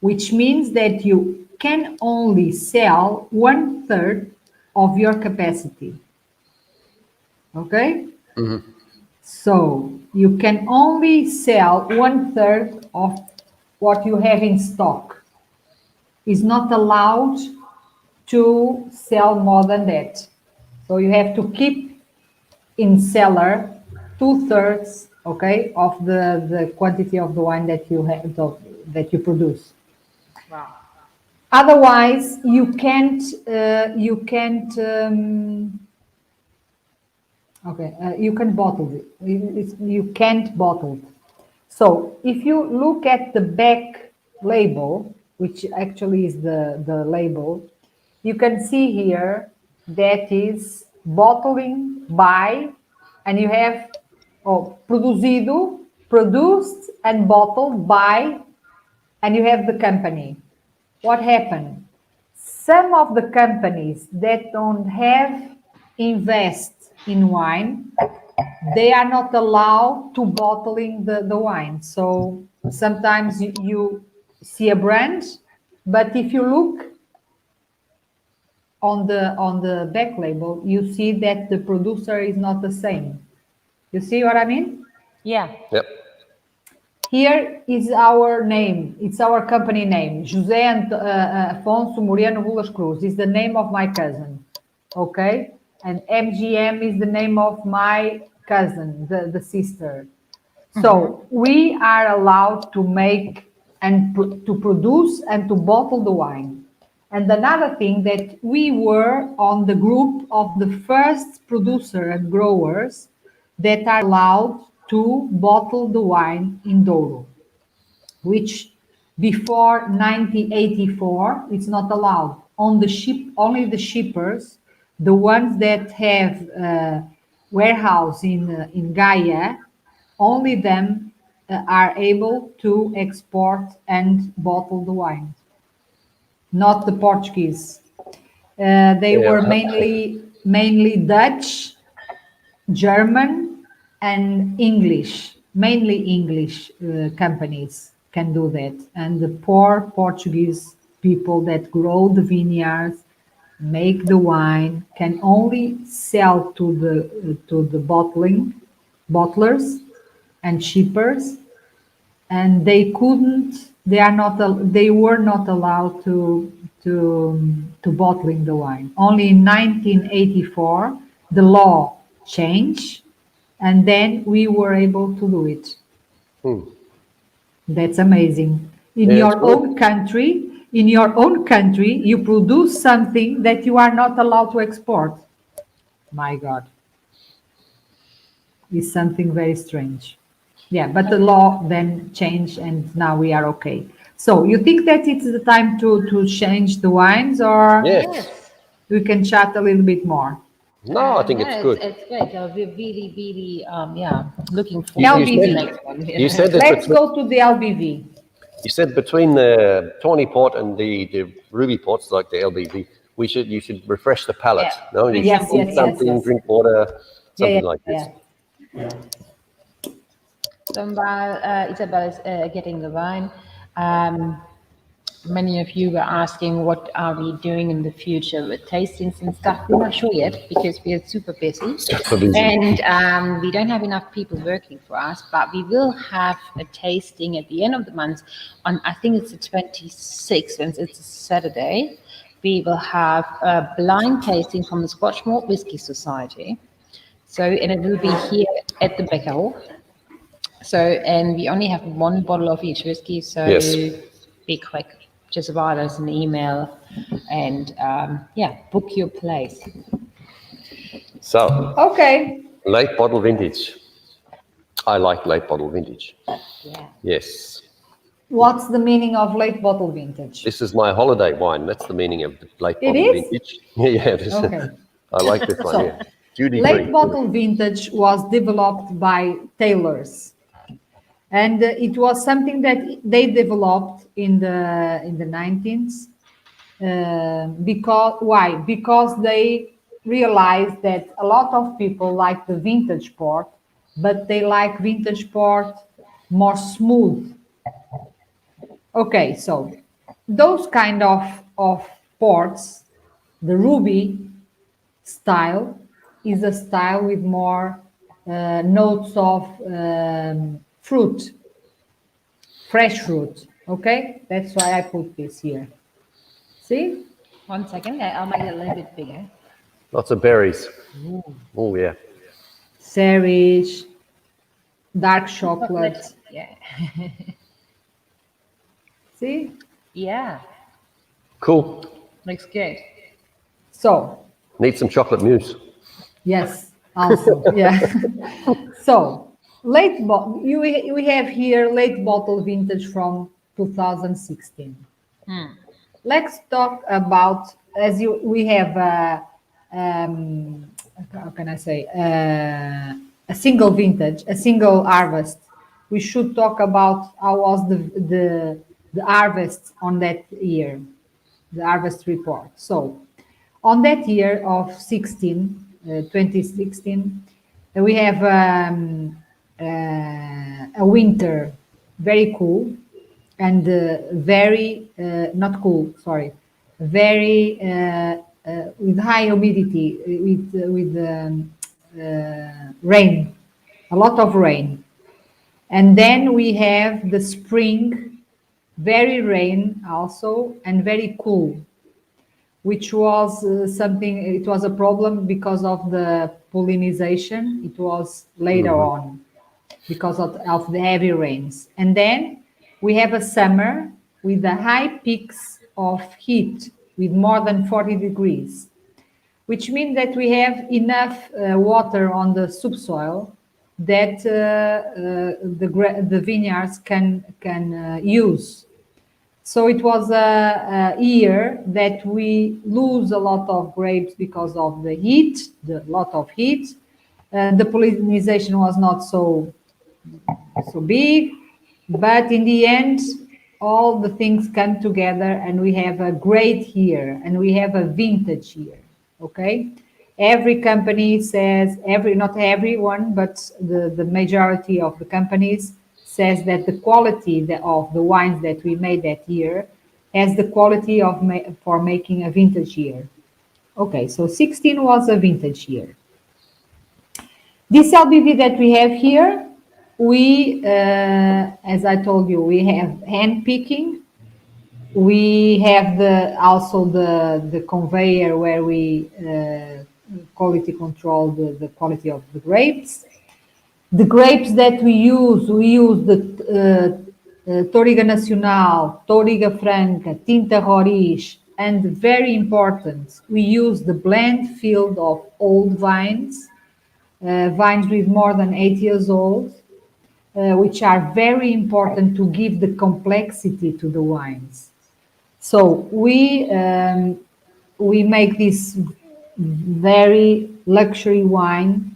which means that you can only sell 1/3 of your capacity. Okay? So you can only sell 1/3 of what you have in stock. Is not allowed to sell more than that. So you have to keep in cellar 2/3, okay, of the quantity of the wine that you have that you produce. Wow. Otherwise, you can't you can bottle it. You can't bottle it. So if you look at the back label, which actually is the label, you can see here that is bottling by, and you have produzido, produced and bottled by, and you have the company. What happened? Some of the companies that don't have invest in wine, they are not allowed to bottling the wine. So sometimes you see a brand, but if you look on the back label, you see that the producer is not the same. You see what I mean? Yeah. Yep. Here is our name. It's our company name. José Afonso Moreno Bulas Cruz is the name of my cousin. Okay? And MGM is the name of my cousin, the sister. So we are allowed to make and to produce and to bottle the wine. And another thing that we were on the group of the first producer and growers that are allowed to bottle the wine in Douro, which before 1984 it's not allowed. On the ship, only the shippers, the ones that have warehouse in Gaia, only them are able to export and bottle the wine, not the Portuguese. They Yeah. were mainly Dutch, German, and English. Mainly English companies can do that, and the poor Portuguese people that grow the vineyards, make the wine, can only sell to the bottlers and shippers, and they were not allowed to bottling the wine. Only in 1984 the law changed, and then we were able to do it. That's amazing. In Yeah, your it's good. own country, you produce something that you are not allowed to export. My God. It's something very strange. Yeah, but the law then changed and now we are okay. So you think that it's the time to change the wines, or Yes. we can chat a little bit more? No, I think No, it's good. It's great. We're really, really, looking You, forward you to the LBV. next one. You said that Let's go to the LBV. you said between the Tawny Port and the Ruby Ports, like the LBV, you should refresh the palate. Yeah. No, you Yes, should eat yes, something, yes. drink water, something like this. So while Isabel is getting the wine, many of you were asking what are we doing in the future with tastings and stuff. We're not sure yet because we are super busy. Super busy. And we don't have enough people working for us, but we will have a tasting at the end of the month on, I think it's the 26th, and it's a Saturday. We will have a blind tasting from the Scotch Malt Whisky Society. So, and it will be here at the Beckerel. So, and we only have one bottle of each whiskey, so Yes. be quick. Just write us an email and book your place. So, Okay. late bottle vintage. I like late bottle vintage. Yeah. Yes. What's the meaning of late bottle vintage? This is my holiday wine. That's the meaning of the late It bottle is? vintage. Yeah, this, Okay. I like this one. So, Yeah. Duty late free. bottle vintage was developed by tailors, and it was something that they developed in the 19th. Because why? Because they realized that a lot of people like the vintage port, but they like vintage port more smooth. Okay, so those kind of ports, the ruby style is a style with more notes of fruit, fresh fruit. Okay, that's why I put this here. See? 1 second, I'll make it a little bit bigger. Lots of berries. Oh, yeah. Cerise, dark chocolate. Yeah. See? Yeah. Cool. Looks good. So, Need some chocolate mousse. yes, also, yeah. So, we have here late bottle vintage from 2016. Let's talk about, we have how can I say, a single vintage, a single harvest. We should talk about how was the harvest on that year, the harvest report. So, on that year of 2016, we have a winter very cool and very not cool, sorry, very with high humidity, with rain, a lot of rain, and then we have the spring, very rain also, and very cool, which was it was a problem because of the pollination. It was later on because of the heavy rains. And then we have a summer with the high peaks of heat with more than 40 degrees, which means that we have enough water on the subsoil that the vineyards can use. So it was a year that we lose a lot of grapes because of the heat, the lot of heat. The pollination was not so big, but in the end, all the things come together and we have a great year and we have a vintage year. Okay, every company says, not everyone, but the majority of the companies says that the quality of the wines that we made that year has the quality of for making a vintage year. Okay, so 16 was a vintage year. This LBV that we have here, we, as I told you, we have hand picking. We have also the conveyor where we quality control the quality of the grapes. The grapes that we use the Touriga Nacional, Touriga Franca, Tinta Roriz, and very important, we use the blend field of old vines, vines with more than 8 years old, which are very important to give the complexity to the wines. So we make this very luxury wine.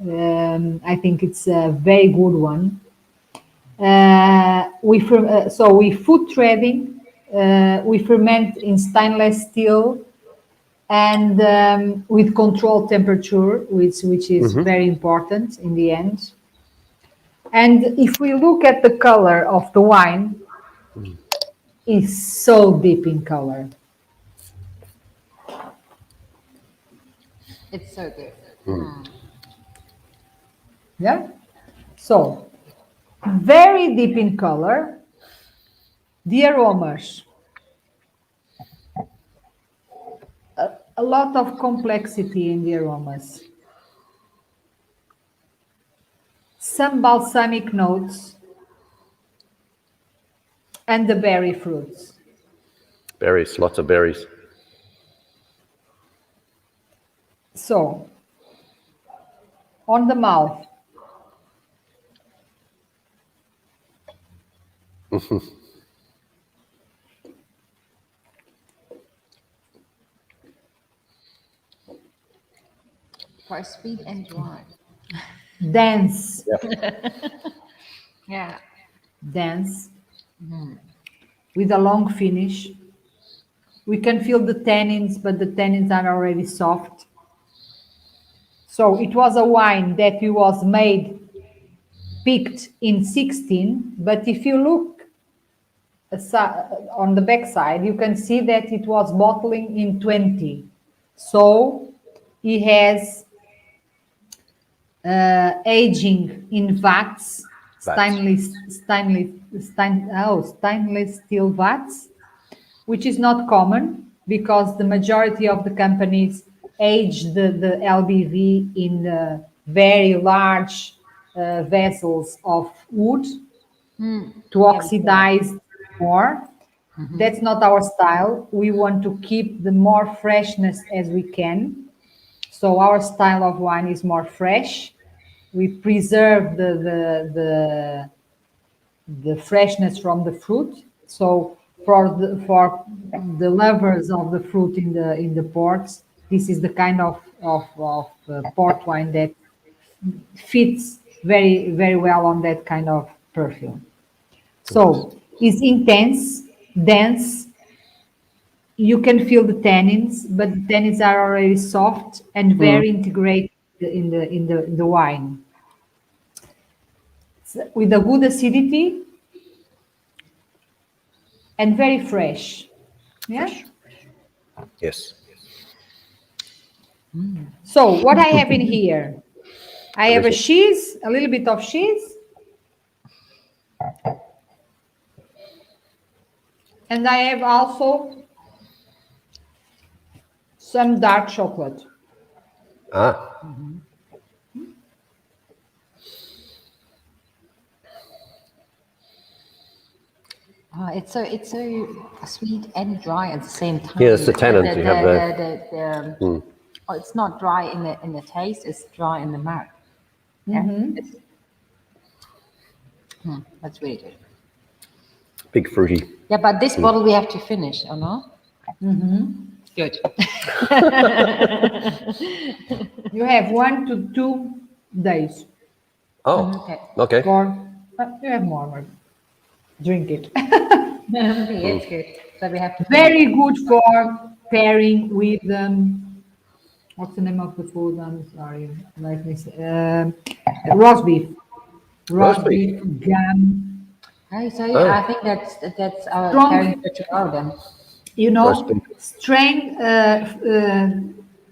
I think it's a very good one. So we food threading. We ferment in stainless steel and with controlled temperature, which is very important in the end. And if we look at the color of the wine, it's so deep in color. It's so good. Yeah. So very deep in color. The aromas. A lot of complexity in the aromas. Some balsamic notes and the berry fruits. Berries, lots of berries. So, on the mouth. Quite sweet and dry. Dense. Yeah. Dense. With a long finish. We can feel the tannins, but the tannins are already soft. So it was a wine that was picked in 16, but if you look on the back side, you can see that it was bottling in 20. So he has aging in vats, stainless steel vats, which is not common because the majority of the companies age the LBV in very large vessels of wood to oxidize more. That's not our style. We want to keep the more freshness as we can. So our style of wine is more fresh. We preserve the freshness from the fruit. So for the lovers of the fruit in the ports, this is the kind of port wine that fits very, very well on that kind of perfume. So it's intense, dense. You can feel the tannins, but the tannins are already soft and very integrated in the wine. With a good acidity and very fresh. Yeah. Yes. So what I have in here, I have a cheese, a little bit of cheese. And I have also some dark chocolate. It's so sweet and dry at the same time. Yeah, it's the tannins. You have it's not dry in the taste; it's dry in the mouth. Yeah. That's really good. Big fruity. Yeah, but this bottle we have to finish, or not? Good. You have 1 to 2 days. Oh, Okay. okay. You have more. But drink it. Okay, it's good. So we have to Very good for pairing with what's the name of the food? I'm sorry. Let me see. Roast beef. Roast Roast beef, gum. Hey, so Oh. I think that's our Strong. pairing for tomorrow then. You Roast know, beef. strain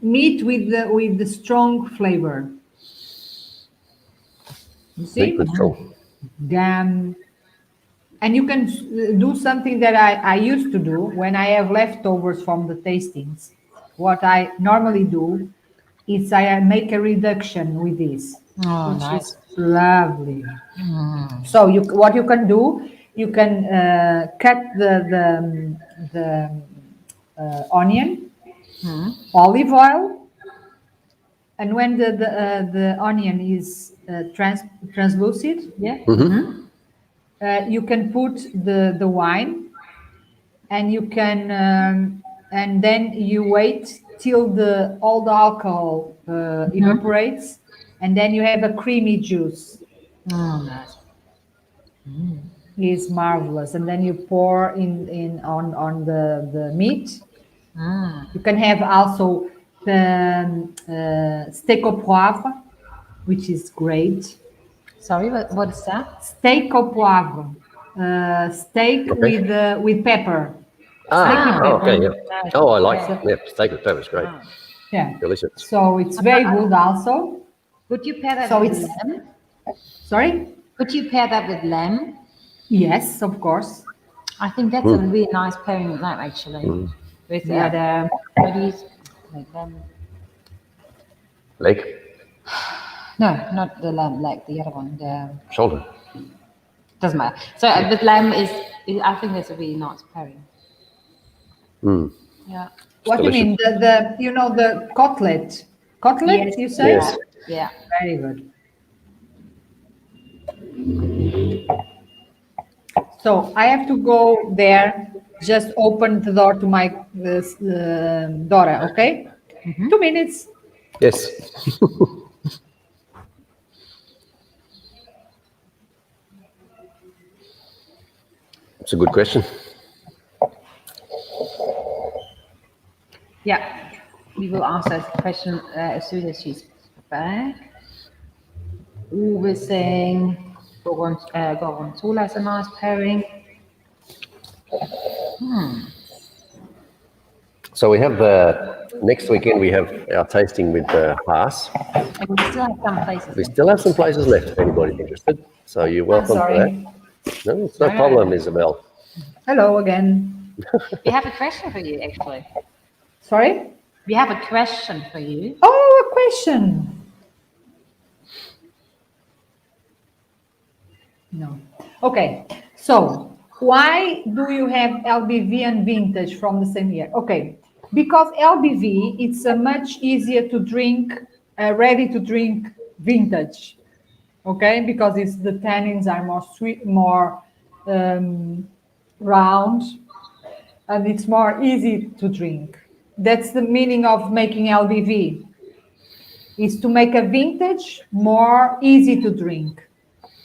meat with the strong flavor. You see? Meat with strong. Gum. And you can do something that I used to do when I have leftovers from the tastings. What I normally do is I make a reduction with this, Oh, which nice. is lovely. So what you can do, you can cut the onion, olive oil, and when the onion is translucid, Yeah. you can put the wine, and you can and then you wait till all the alcohol evaporates, and then you have a creamy juice. Oh, nice. Is marvelous. And then you pour in on the meat. You can have also the steak au poivre, which is great. Sorry, what is that? Steak au poivre, steak Okay. with pepper. Ah, oh, okay, yeah. Nice. Oh, I like Yeah. it. Yeah, steak with pepper is great. Yeah. Delicious. So it's very good also. Could you pair that So with it's lamb? sorry. Could you pair that with lamb? Yes, of course. I think that's a really nice pairing with lamb, actually. With Yeah. the what do you like lamb? Leg, No, not the lamb leg. The other one. The shoulder. doesn't matter. So with lamb I think that's a really nice pairing. Yeah. What do you mean? delicious. The you know the cutlet? Cutlet, Yes. you say? Yes. Yeah. Very good. So I have to go there. Just open the door to my daughter. Okay. 2 minutes. Yes. It's a good question. Yeah. We will ask that question as soon as she's back. We're saying Gorgonzola is a nice pairing. So we have next weekend we have our tasting with Haas. And we still have some places. We still have some places left if anybody's interested. So you're welcome for that. Sorry. No, it's no problem, Isabel. Hello again. We have a question for you, actually. Sorry. We have a question for you. Oh, a question. No. Okay. So why do you have LBV and vintage from the same year? Okay. Because LBV, it's a much easier to drink, ready to drink vintage. Okay. Because the tannins are more sweet, more round, and it's more easy to drink. That's the meaning of making LBV, is to make a vintage more easy to drink.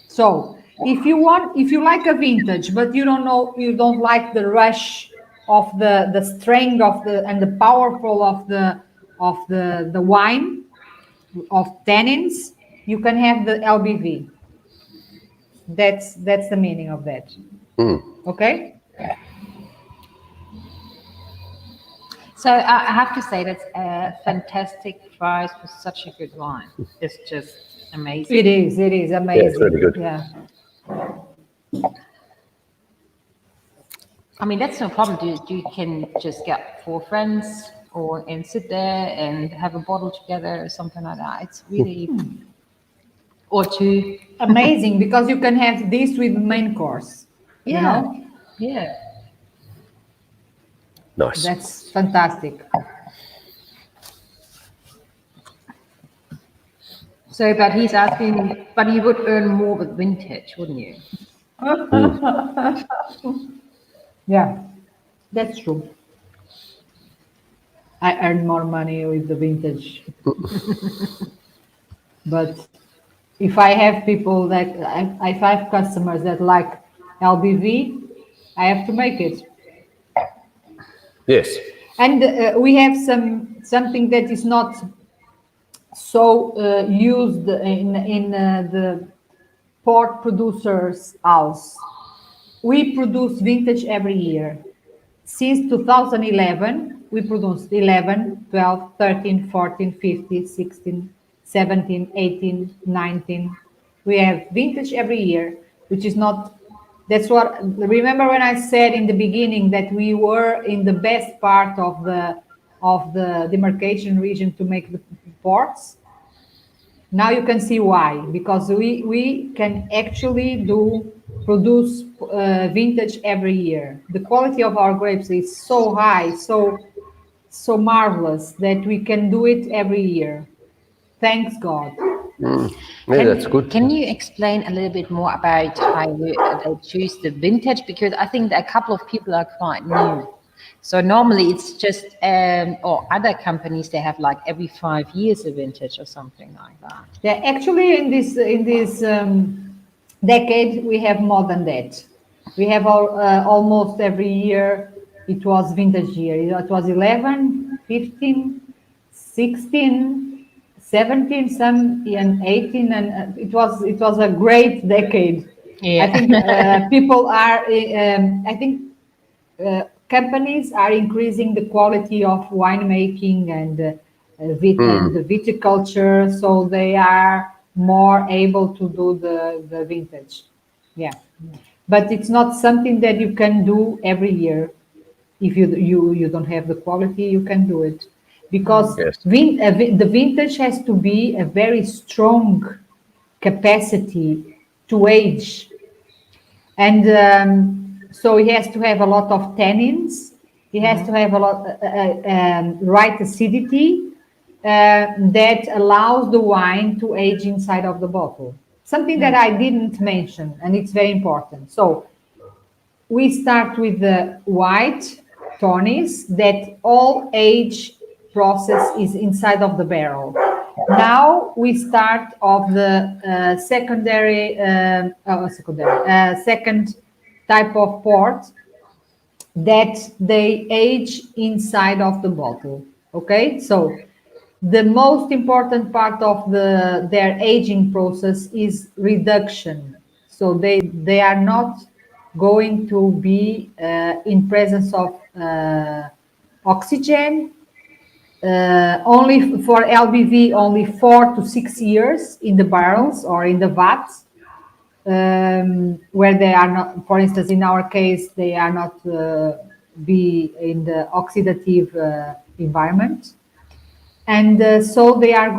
So if you like a vintage, but you don't like the rush of the strength of and the powerful of the wine of tannins, you can have the LBV. That's the meaning of that. Okay. So I have to say that's a fantastic price for such a good wine. It's just amazing. It is amazing. Yeah, it's really good. Yeah. I mean, that's no problem. You can just get 4 friends and sit there and have a bottle together or something like that. It's really, or 2. Amazing, because you can have this with main course. Yeah. You know? Yeah. Nice. That's fantastic. So, but he's asking, but you would earn more with vintage, wouldn't you? Yeah, that's true. I earn more money with the vintage. But if I have people that, if I have customers that like LBV, I have to make it. Yes. And we have something that is not so used in the port producers' house. We produce vintage every year. Since 2011, we produced 11, 12, 13, 14, 15, 16, 17, 18, 19. We have vintage every year, which is not, that's what, remember when I said in the beginning that we were in the best part of the demarcation region to make the ports? Now you can see why, because we can actually produce vintage every year. The quality of our grapes is so high, so marvelous that we can do it every year. Thanks God. Yeah, that's good. Can you explain a little bit more about how they choose the vintage? Because I think that a couple of people are quite new. So normally it's just, or other companies, they have like every 5 years a vintage or something like that. Yeah, actually in this decade, we have more than that. We have almost every year, it was vintage year. It was 11, 15, 16, 17, some and 18, and it was a great decade. Yeah. I think people are, I think companies are increasing the quality of winemaking and and the viticulture, so they are more able to do the vintage. Yeah, but it's not something that you can do every year. If you don't have the quality, you can do it because Yes. the vintage has to be a very strong capacity to age, and so he has to have a lot of tannins. He has to have a lot right acidity that allows the wine to age inside of the bottle. Something that I didn't mention, and it's very important. So we start with the white tawnies that all age process is inside of the barrel. Now we start of the second type of port that they age inside of the bottle. Okay, so the most important part of their aging process is reduction. So they are not going to be in presence of oxygen. Only for LBV, only 4 to 6 years in the barrels or in the vats, where they are not, for instance, in our case, they are not be in the oxidative environment. And so they have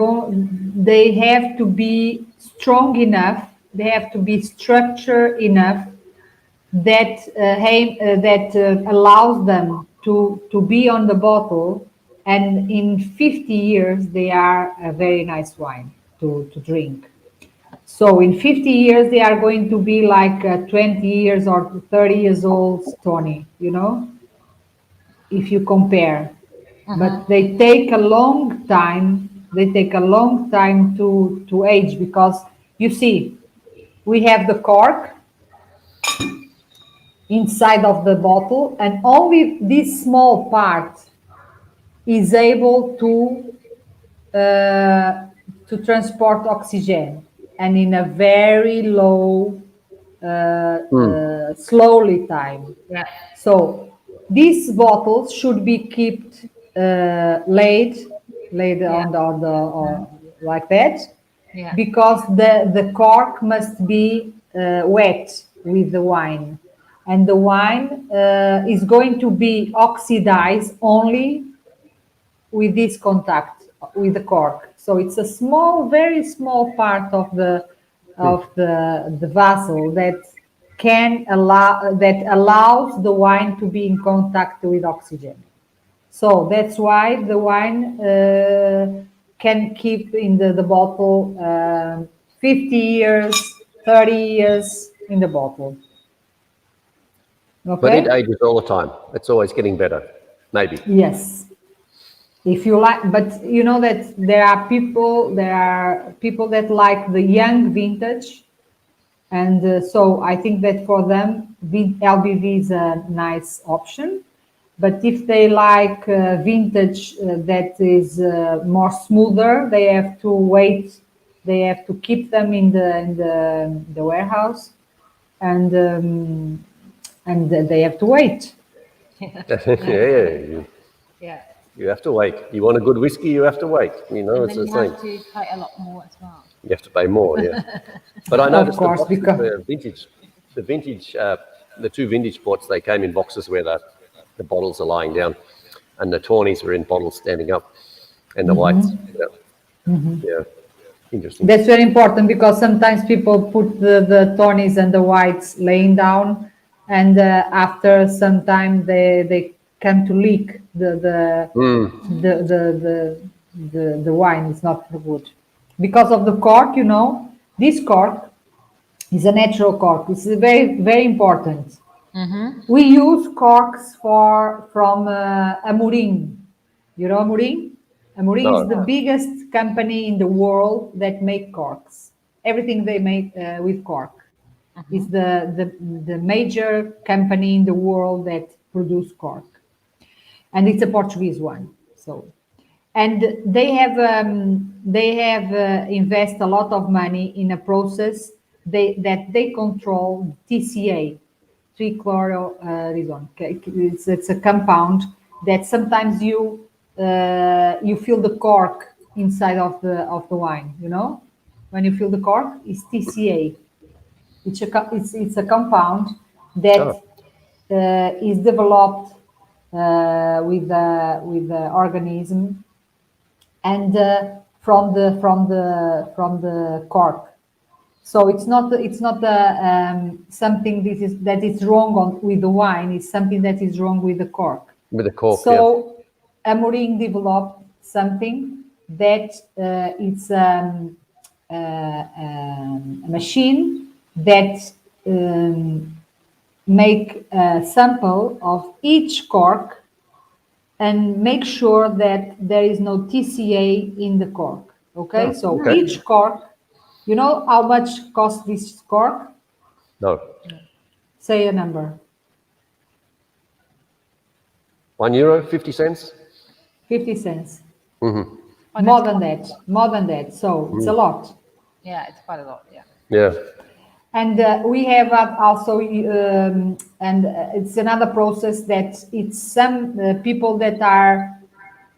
to be strong enough, they have to be structured enough that allows them to be on the bottle, and in 50 years they are a very nice wine to drink. So in 50 years they are going to be like 20 years or 30 years old Tony, if you compare. But they take a long time. They take a long time to age, because you see, we have the cork inside of the bottle, and only this small part is able to transport oxygen, and in a very low, slowly time. Yeah. So these bottles should be kept laid on the like that, Yeah. because the cork must be wet with the wine, and the wine is going to be oxidized only with this contact with the cork. So it's a small, very small part of the vessel that allows the wine to be in contact with oxygen. So that's why the wine can keep in the bottle 50 years, 30 years in the bottle. But it Okay? ages all the time. It's always getting better, maybe. Yes. If you like, but you know that there are people that like the young vintage, and so I think that for them, LBV is a nice option. But if they like vintage that is more smoother, they have to wait. They have to keep them in the warehouse, and they have to wait. Yeah, Yeah. you have to wait. You want a good whiskey, you have to wait. You know, And it's then the you same. have to pay a lot more as well. You have to pay more, yeah. But I Of noticed course, the boxes, because the two vintage ports, they came in boxes where the bottles are lying down, and the tawnies were in bottles standing up, and the whites. Yeah, interesting. that's very important, because sometimes people put the tawnies and the whites laying down, and after some time they come to leak the wine. Is not good because of the cork. You know, this cork is a natural cork. This is very, very important. We use corks from Amorim. You know Amorim? Amorim is the No. biggest company in the world that make corks. Everything they make with cork is the major company in the world that produce cork, and it's a Portuguese one. So, and they have invest a lot of money in a process that they control TCA, trichloroethylene. Okay? It's a compound that sometimes you feel the cork inside of the wine. You know, when you feel the cork, it's TCA. It's a compound that is developed with the organism, and from the cork. So it's not something that is wrong with the wine. It's something that is wrong with the cork. With the cork, So Amorim developed something that it's a machine that make a sample of each cork and make sure that there is no TCA in the cork. Okay, so okay. each cork, you know how much costs this cork? No. Say a number. €1, 50 cents? 50 cents. Mm-hmm. More than that. So it's a lot. Yeah, it's quite a lot. Yeah. Yeah. And we have also, and it's another process that it's some people that are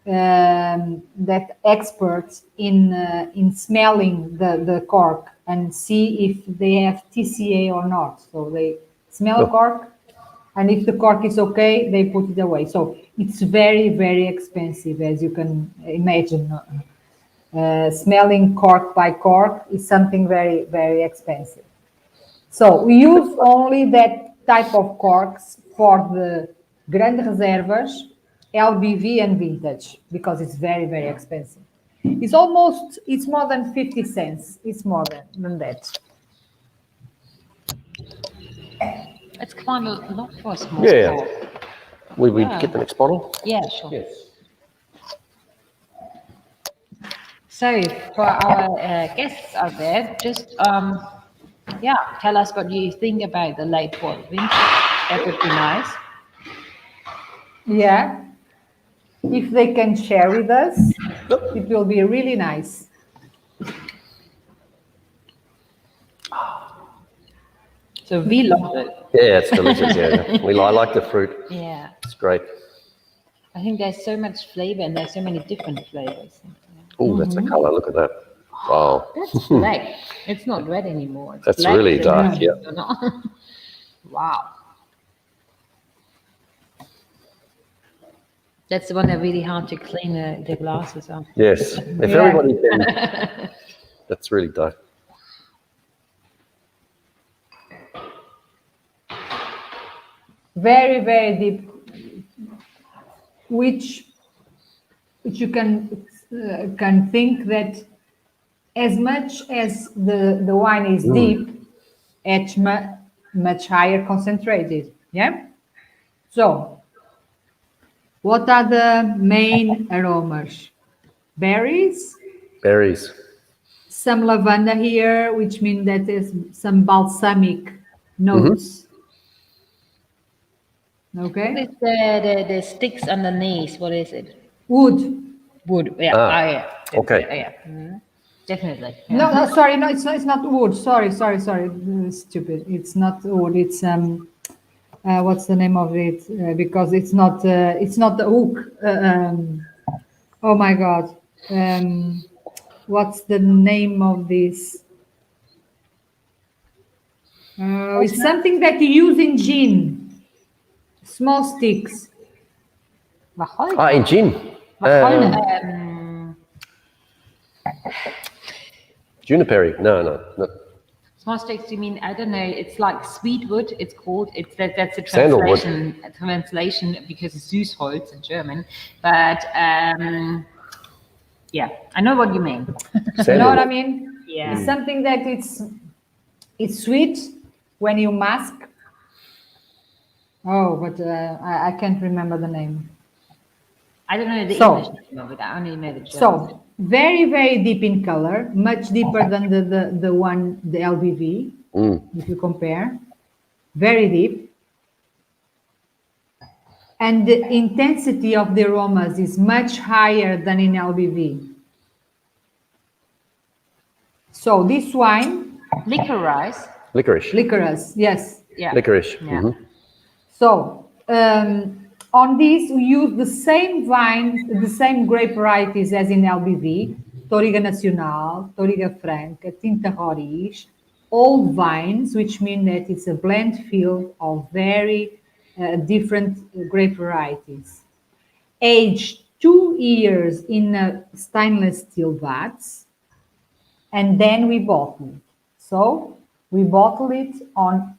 that experts in smelling the cork and see if they have TCA or not. So they smell a cork, and if the cork is okay, they put it away. So it's very, very expensive, as you can imagine. Smelling cork by cork is something very, very expensive. So we use only that type of corks for the Grande Reservas, LBV and Vintage, because it's very, very expensive. It's more than 50 cents. It's more than that. It's quite a lot for a small Yeah. cork. Will we Yeah. get the next bottle? Yeah, sure. Yes. So for our guests out there, just tell us what you think about the late port vintage. That would be nice. Yeah. If they can share with us, it will be really nice. So we love it. Yeah, it's delicious. Yeah, I like the fruit. Yeah, It's great. I think there's so much flavor and there's so many different flavors. Oh, that's the color. Look at that. Wow. That's black. It's not red anymore. It's That's black really and dark, red, yeah. you know? Wow. That's the one that really hard to clean the glasses off. Yes. If everybody can. That's really dark. Very, very deep, which you can can think that as much as the wine is deep, it's much higher concentrated. Yeah. So, what are the main aromas? Berries, Berries. some lavender here, which means that there's some balsamic notes. What Okay. is the sticks underneath? What is it? Wood. Wood. Yeah. Ah, yeah. okay. Yeah. Definitely. Yeah. No, sorry, no, it's not wood. Sorry. Stupid. It's not wood. It's what's the name of it? Because it's not the oak. Oh my God. What's the name of this? It's something that you use in gin. Small sticks. Ah, in gin. Juniper. No. Small sticks, you mean, I don't know, it's like sweet wood, it's called, that's a Sandalwood. translation because it's Süßholz in German, but yeah, I know what you mean. You know what I mean? Yeah. It's something that it's sweet when you mask. Oh, but I can't remember the name. I don't know the So- English name of it, I only know the German. So very, very deep in color, much deeper than the LBV, if you compare. Very deep. And the intensity of the aromas is much higher than in LBV. So this wine, Licorice. Licorice. yes. Yeah. Licorice. Yeah. So on this, we use the same vines, the same grape varieties as in LBV, Touriga Nacional, Touriga Franca, Tinta Roriz, old vines, which mean that it's a blend field of very different grape varieties. Aged 2 years in stainless steel vats, and then we bottle. So we bottle it on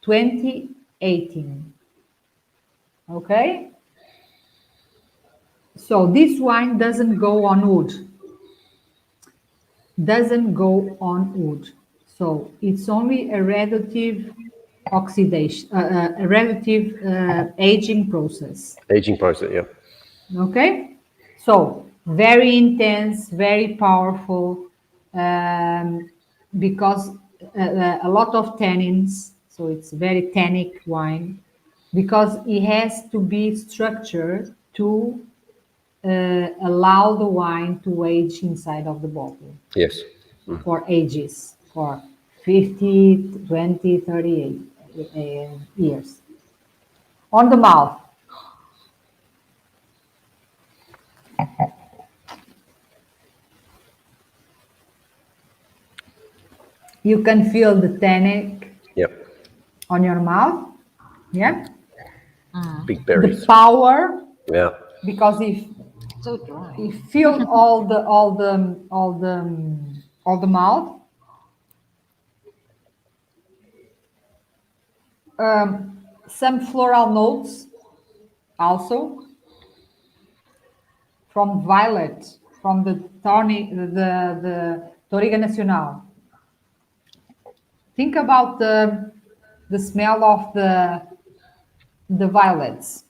2018. Okay? So this wine doesn't go on wood. Doesn't go on wood. So it's only a relative oxidation, a relative aging process. Aging process, yeah. Okay? So very intense, very powerful, because a lot of tannins, so it's very tannic wine, because it has to be structured to allow the wine to age inside of the bottle Yes. for ages, for 50, 20, 30 years. On the mouth. You can feel the tannic Yep. on your mouth. Yeah. Big The berries. power, Yeah. because if So dry. you feel all the mouth. Some floral notes also from violet, from the Touriga Nacional. Think about the smell of the violets.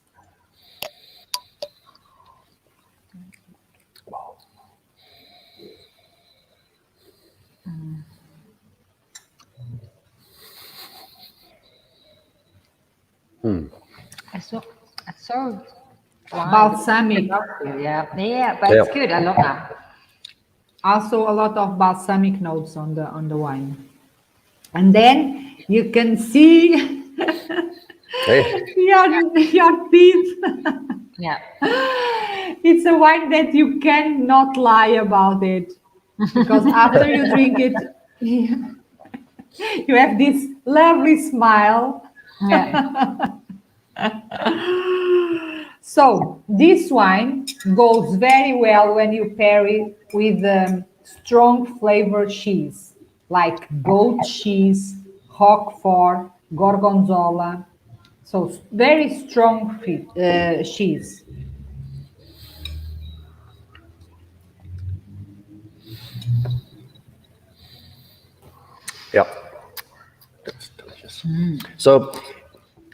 I saw Balsamic. Yeah, but Yeah. it's good. I love that. Also a lot of balsamic notes on the wine. And then you can see Hey. your teeth. Yeah. It's a wine that you cannot lie about it, because after you drink it, you have this lovely smile. Yeah. So this wine goes very well when you pair it with strong flavored cheese, like goat cheese, Roquefort, Gorgonzola. So very strong cheese. Yep. That's delicious. So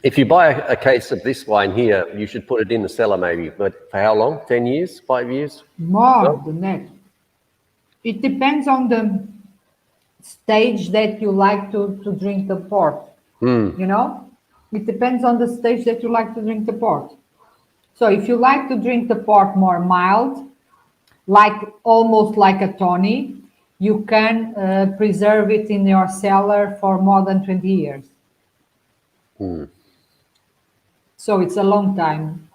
if you buy a case of this wine here, you should put it in the cellar maybe. But for how long? 10 years? 5 years? More than that. It depends on the stage that you like to drink the port. You know, it depends on the stage that you like to drink the port. So if you like to drink the port more mild, like almost like a tawny, you can preserve it in your cellar for more than 20 years. So it's a long time.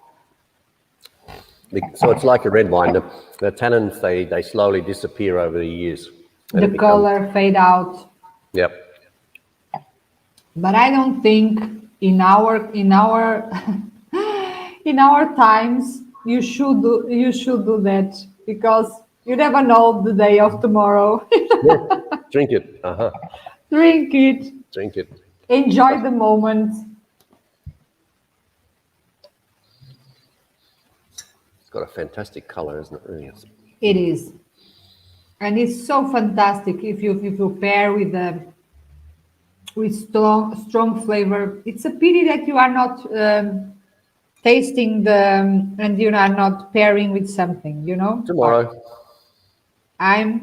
So it's like a red wine. The tannins, they slowly disappear over the years. And The color fade out. Yep. But I don't think in our in our times you should do that, because you never know the day of tomorrow. Yeah. Drink it. Drink it. Drink it. Enjoy the moment. It's got a fantastic color, isn't it? Really. It is, and it's so fantastic if you pair with strong flavor. It's a pity that you are not tasting and you are not pairing with something. You know. Tomorrow. I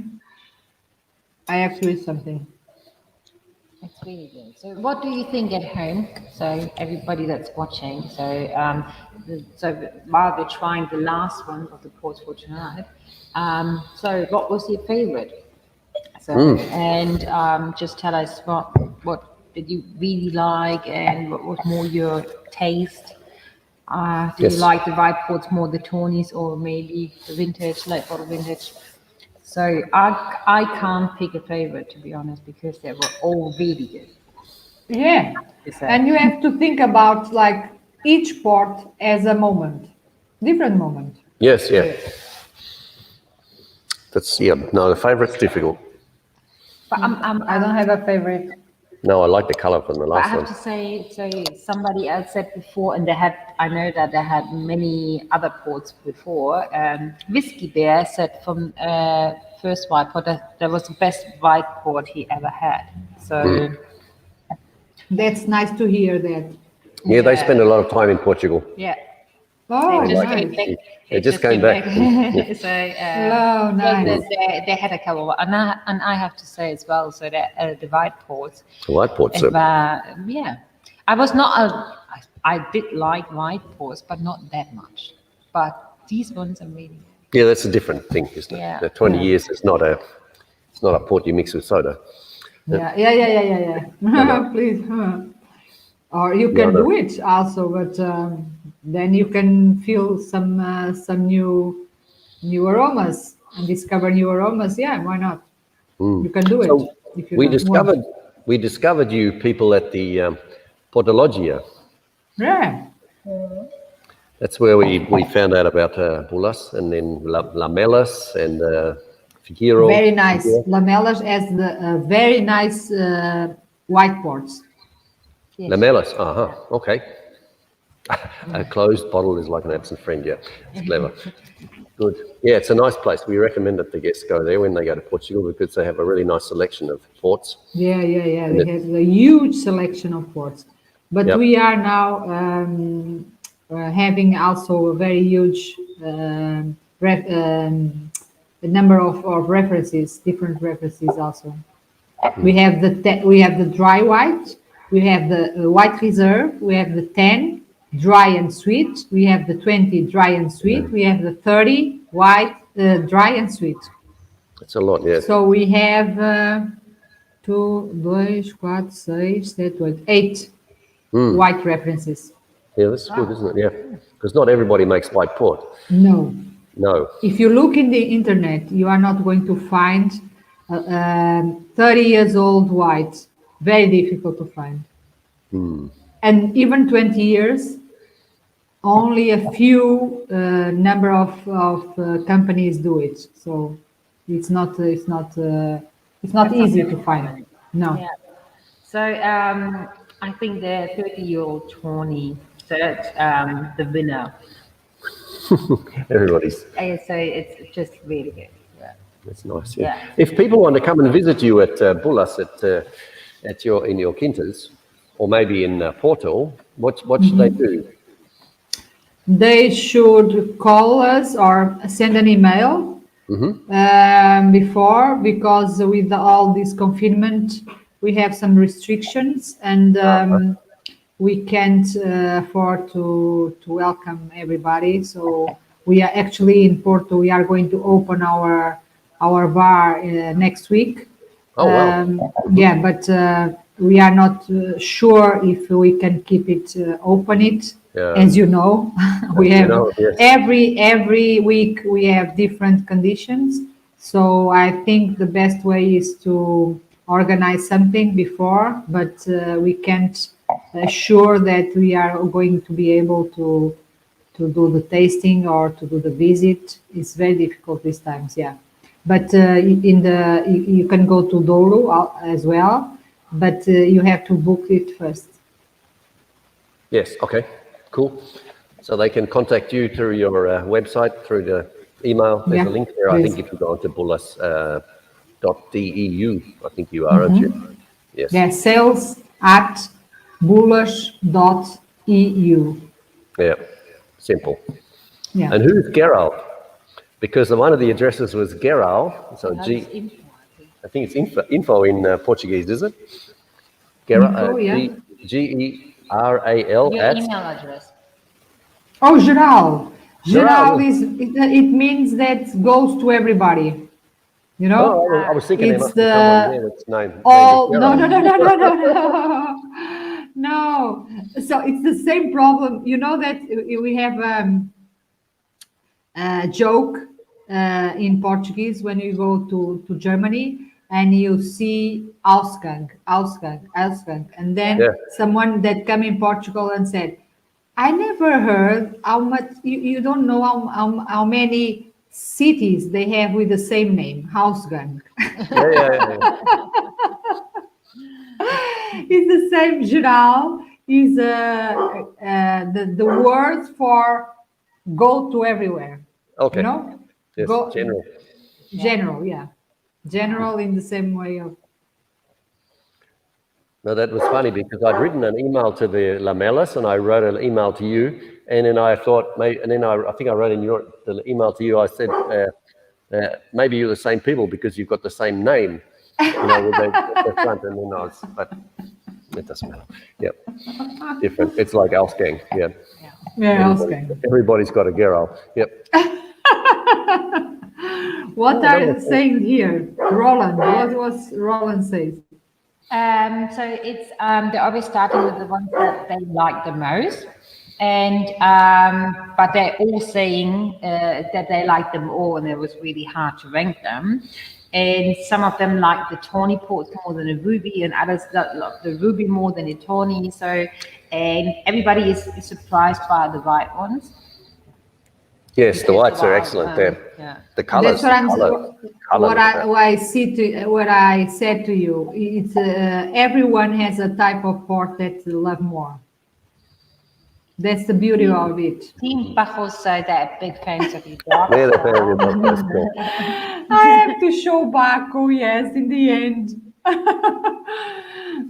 have to eat something. It's really good. So what do you think at home? So everybody that's watching, so while we're trying the last one of the ports for tonight, so what was your favorite? So and just tell us what did you really like and what was more your taste? Do you like the white ports more, the tawnies, or maybe the vintage, late bottle vintage? So I can't pick a favorite, to be honest, because they were all really good. Yeah, and you have to think about like each port as a moment, different moment. Yes, yeah. No, the favorite's difficult. But I don't have a favorite. No, I like the color from the I last have one. to say, so somebody else said before, and I know that they had many other ports before. Whiskey Bear said from first white port that was the best white port he ever had. So That's nice to hear that. Yeah, they spend a lot of time in Portugal. yeah, Oh, they just nice. came back. They just came back. So Oh, nice. they had a couple, and I have to say as well. So that the white ports. The white ports. Yeah, I was not I did like white ports, but not that much. But these ones are really good. Yeah, that's a different thing, isn't it? Yeah. The 20 years is not a port you mix with soda. Yeah. Please. Or you can do it also, but then you can feel some new aromas and discover new aromas. Yeah, why not? You can do it. So if you we don't want. discovered you people at the Portologia. Yeah. That's where we found out about Bulas, and then Lamelas and Figueiro. Very nice. Lamelas has the very nice white ports. Yes. Lamelas, okay. A closed bottle is like an absent friend, yeah. It's clever. Good. Yeah, it's a nice place. We recommend that the guests go there when they go to Portugal because they have a really nice selection of ports. Yeah. They have a huge selection of ports. But we are now having also a very huge number of references, different references also. We have the dry white, we have the white reserve, we have the 10 dry and sweet, we have the 20 dry and sweet, we have the 30 white dry and sweet. That's a lot, yeah. So we have 2, 2, 4, 6, 7, 8 white references. Yeah, that's good, isn't it? Yeah, because not everybody makes white port. No. No. If you look in the internet, you are not going to find 30 years old white. Very difficult to find. And even 20 years, only a few number of companies do it. So it's not easy to find. No. Yeah. So I think the 30-year-old Tawny, so that's the winner. Everybody's. So it's just really good. Yeah. That's nice, yeah. If people want to come and visit you at Bulas, at your quintas, or maybe in Porto, what should they do? They should call us or send an email before, because with all this confinement, we have some restrictions, and we can't afford to welcome everybody. So we are actually in Porto. We are going to open our bar next week. Oh, wow. Yeah, but we are not sure if we can keep it open it. Yeah. As you know, we have yes. every week we have different conditions. So I think the best way is to organize something before, but we can't assure that we are going to be able to do the tasting or to do the visit. It's very difficult these times, yeah. But you can go to Douro as well, but you have to book it first. Yes. Okay. Cool. So they can contact you through your website, through the email. There's a link there. I think if you go onto bulas.deu, I think you are, aren't you? Yes. Yeah, sales@bulas.eu. Yeah. Simple. Yeah. And who's Gerald? Because one of the addresses was Geral. So I think it's info in Portuguese, is it? Info, yeah. Geral Your at. email address. Oh, geral. Geral is, it means that goes to everybody. You know? Oh, I was thinking there It's must be someone there that's named all, Gerald. no. No. So it's the same problem. You know that we have a joke in Portuguese when you go to Germany and you see Ausgang, and then someone that come in Portugal and said, I never heard how much, you don't know how many cities they have with the same name, Hausgang. Yeah. It's the same. Geral is the word for go to everywhere. Okay. You know? Yes, Go, general. General, yeah. General in the same way of. No, that was funny because I'd written an email to the Lamellas and I wrote an email to you, and then I thought, and then I think I wrote in the email to you. I said, maybe you're the same people because you've got the same name, you know, with the front, and then but it doesn't matter. Yep, different. It's like Ausgang. Yeah. Yeah, Ausgang. Everybody's got a Geral. Yep. What are you saying here, Roland? What was Roland says? So it's they're always starting with the ones that they like the most, and but they're all saying that they like them all, and it was really hard to rank them. And some of them like the Tawny Port more than a Ruby, and others love the Ruby more than the Tawny. So, and everybody is surprised by the white ones. Yes, the whites are excellent there. Yeah. The colors. That's what I said to you. It's everyone has a type of port that they love more. That's the beauty of it. Team Barroso, they're big fans of you. They're the favorite of those two. I have to show Baco, yes, in the end.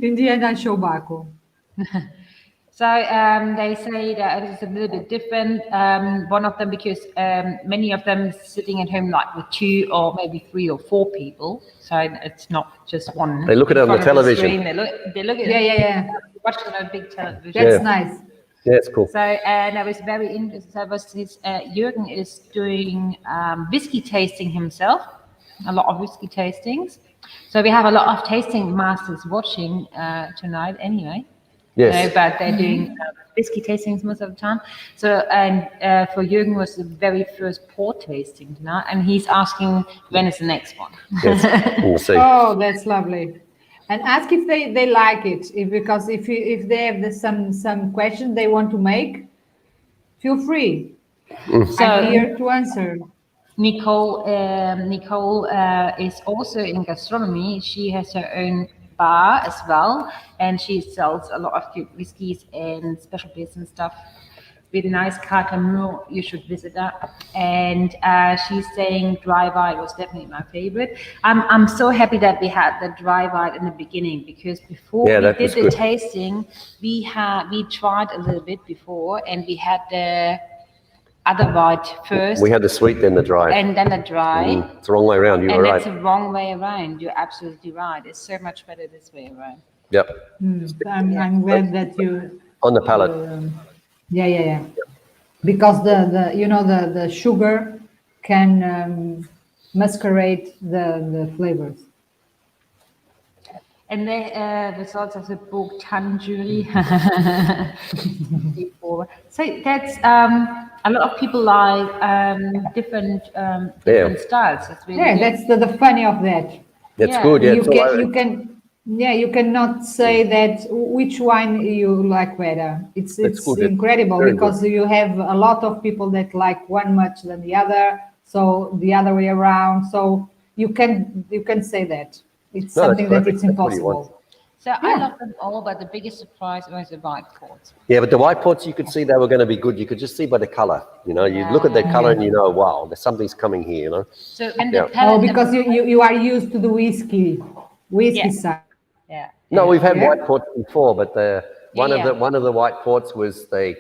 In the end, I show Baco. So they say that it is a little bit different. One of them, because many of them sitting at home like with 2 or maybe 3 or 4 people. So it's not just one. They look at it on the television. They look at Yeah. Watch it on a big television. That's nice. Yeah, it's cool. So and I was very interested. Jürgen is doing whiskey tasting himself. A lot of whiskey tastings. So we have a lot of tasting masters watching tonight anyway. Yes. But they're doing whiskey tastings most of the time. So, and for Jürgen was the very first port tasting tonight, and he's asking when is the next one. Yes. We'll see. Oh, that's lovely. And ask if they like it, because if they have some questions they want to make, feel free. So I'm here to answer. Nicole is also in gastronomy. She has her own bar as well, and she sells a lot of good whiskies and special beers and stuff. really nice carte mur. You should visit that. And she's saying dry white was definitely my favorite. I'm so happy that we had the dry white in the beginning, because before we did the tasting, we tried a little bit before, and we had the other white first. We had the sweet, then the dry. And then the dry. It's the wrong way around. You were right. And it's the wrong way around. You're absolutely right. It's so much better this way around. Yep. I'm glad that you on the palate. Yeah. Because the sugar can masquerade the flavors. And the results of the book Tanjuri. So that's a lot of people like different styles. That's really that's the funny of that. That's good. Yeah, you cannot say that which wine you like better. It's incredible because you have a lot of people that like one much than the other, so the other way around. So you can say that. It's something that it's impossible. So I love them all, but the biggest surprise was the white ports. Yeah, but the white ports, you could see they were going to be good. You could just see by the color. You look at their color and wow, there's something's coming here. So and the palate, because you are used to the whiskey side. Yeah. No, we've had white ports before, but one of the white ports was they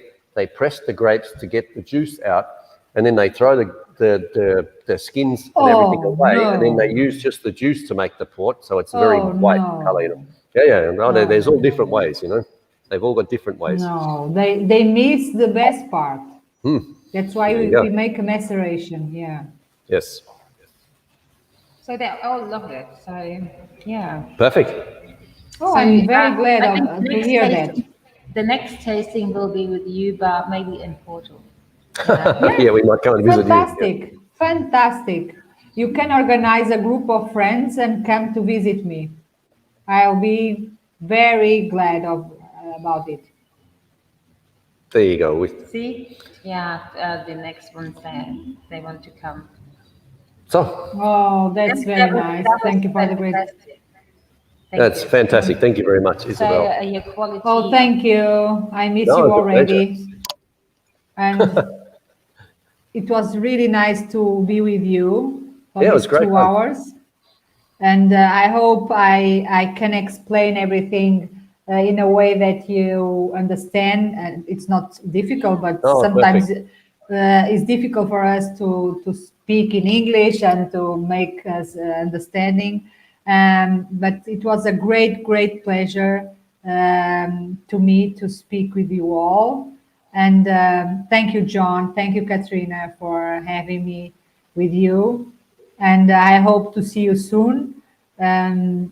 pressed the grapes to get the juice out, and then they throw the skins and everything away, and then they use just the juice to make the port, so it's a very white color. There's all different ways. They've all got different ways. No, they miss the best part. That's why we make a maceration. Yeah. Yes. So they all love it. So yeah. Perfect. Oh, so I'm very glad to hear that. The next tasting will be with you, but maybe in Porto. Yeah, we might come and visit you. Fantastic. You can organize a group of friends and come to visit me. I'll be very glad about it. There you go. See? Yeah, the next ones they want to come. So. That's very nice. Thank you for the great. That's fantastic. Thank you very much, Isabel. So, your quality. Oh, thank you. I miss you already. And it was really nice to be with you for it was great 2 hours. And I hope I can explain everything in a way that you understand. And it's not difficult, but sometimes it's difficult for us to speak in English and to make us understanding. But it was a great pleasure to me to speak with you all. And thank you, John. Thank you, Katrina, for having me with you. And I hope to see you soon. And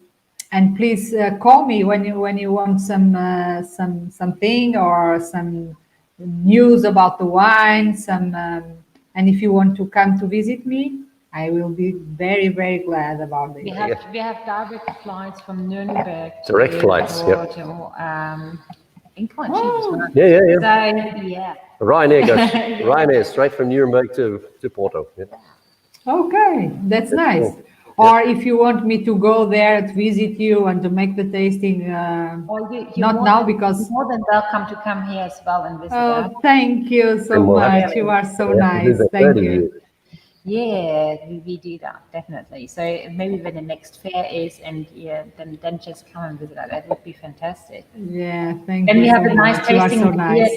please call me when you want something or some news about the wine. And if you want to come to visit me, I will be very glad about it. We have direct flights from Nuremberg. Direct flights. In quite cheap as well. Yeah. So Ryanair straight from Nuremberg to Porto. Yeah. Okay, that's nice. Cool. Or if you want me to go there to visit you and to make the tasting, not now because you're more than welcome to come here as well and visit us. Thank you so much. You are so nice. Thank you. Yeah, we do that definitely. So maybe when the next fair is, and then just come and visit us. That would be fantastic. Yeah, thank you. And we have a nice tasting here.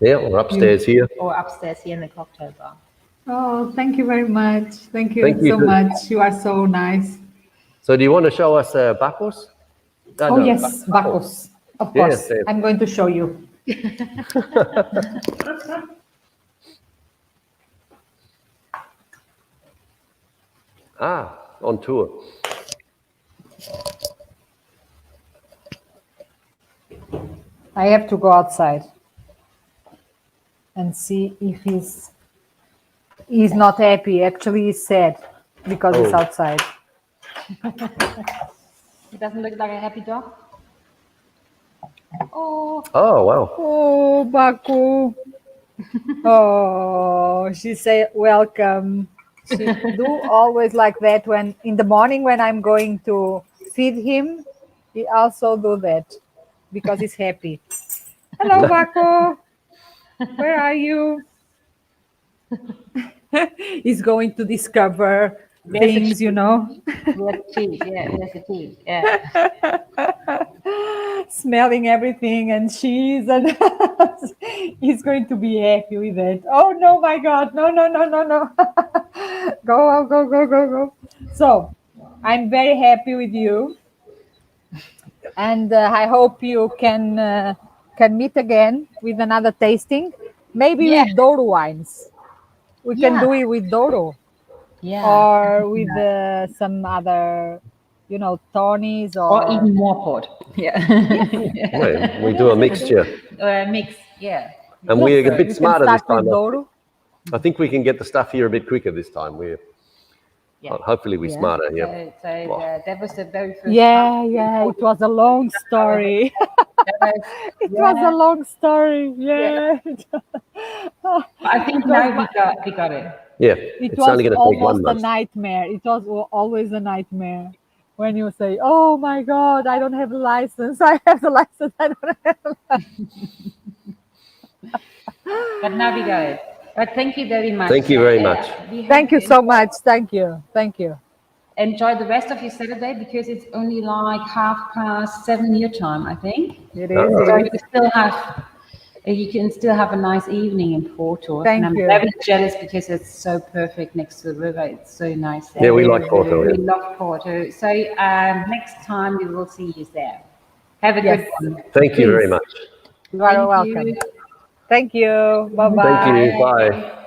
Yeah, or upstairs here. Or upstairs here in the cocktail bar. Oh, thank you very much. Thank you so much. You are so nice. So do you want to show us Bacchus? Yes, Bacchus. Of course. Yes, I'm going to show you. On tour. I have to go outside and see if he's not happy. Actually, he's sad because he's outside. It doesn't look like a happy dog. Oh, wow. Oh, Baku. Oh, she said, welcome. She do always like that when in the morning when I'm going to feed him, he also do that because he's happy. Hello, Baku. Where are you? He's going to discover There's the things, you know. Where's the cheese? Yeah, where's the cheese? Yeah. Smelling everything and cheese, and he's going to be happy with it. Oh no, my God, no, no, no, no, no. Go, go, go, go, go. So I'm very happy with you, and I hope you can meet again with another tasting, maybe Yeah. with Douro wines. We can do it with Douro Yeah. or with some other, you know, Tawny's Or even more port. Yeah. Well, we do a mixture. Or a mix. Yeah. And we're a We bit can smarter this start with time. Douro. I think we can get the stuff here a bit quicker this time. Yeah. Hopefully we're Yeah. smarter. Yeah. That was the very first Yeah, time. yeah, it was a long story. It was a long story. Yeah. I think now we got it. Yeah. It It's was only going to take 1 almost a month. nightmare. It was always a nightmare when you say, "Oh my God, I don't have a license. I have the license. I don't have the license." But now we got it. But thank you very much. Thank you very much. We hope Thank you so much. Thank you. Thank you. enjoy the rest of your Saturday because it's only like 7:30 your time, I think. It All is. So It is. you can still have a nice evening in Porto. Thank and I'm you. very jealous because it's so perfect next to the river. It's so nice there. Yeah, we like Porto. We Yeah. love Porto. So next time we will see you there. Have a Yes. good one. Thank you very Please. much. You are Thank welcome. you. Thank you. Bye bye. Thank you. Bye.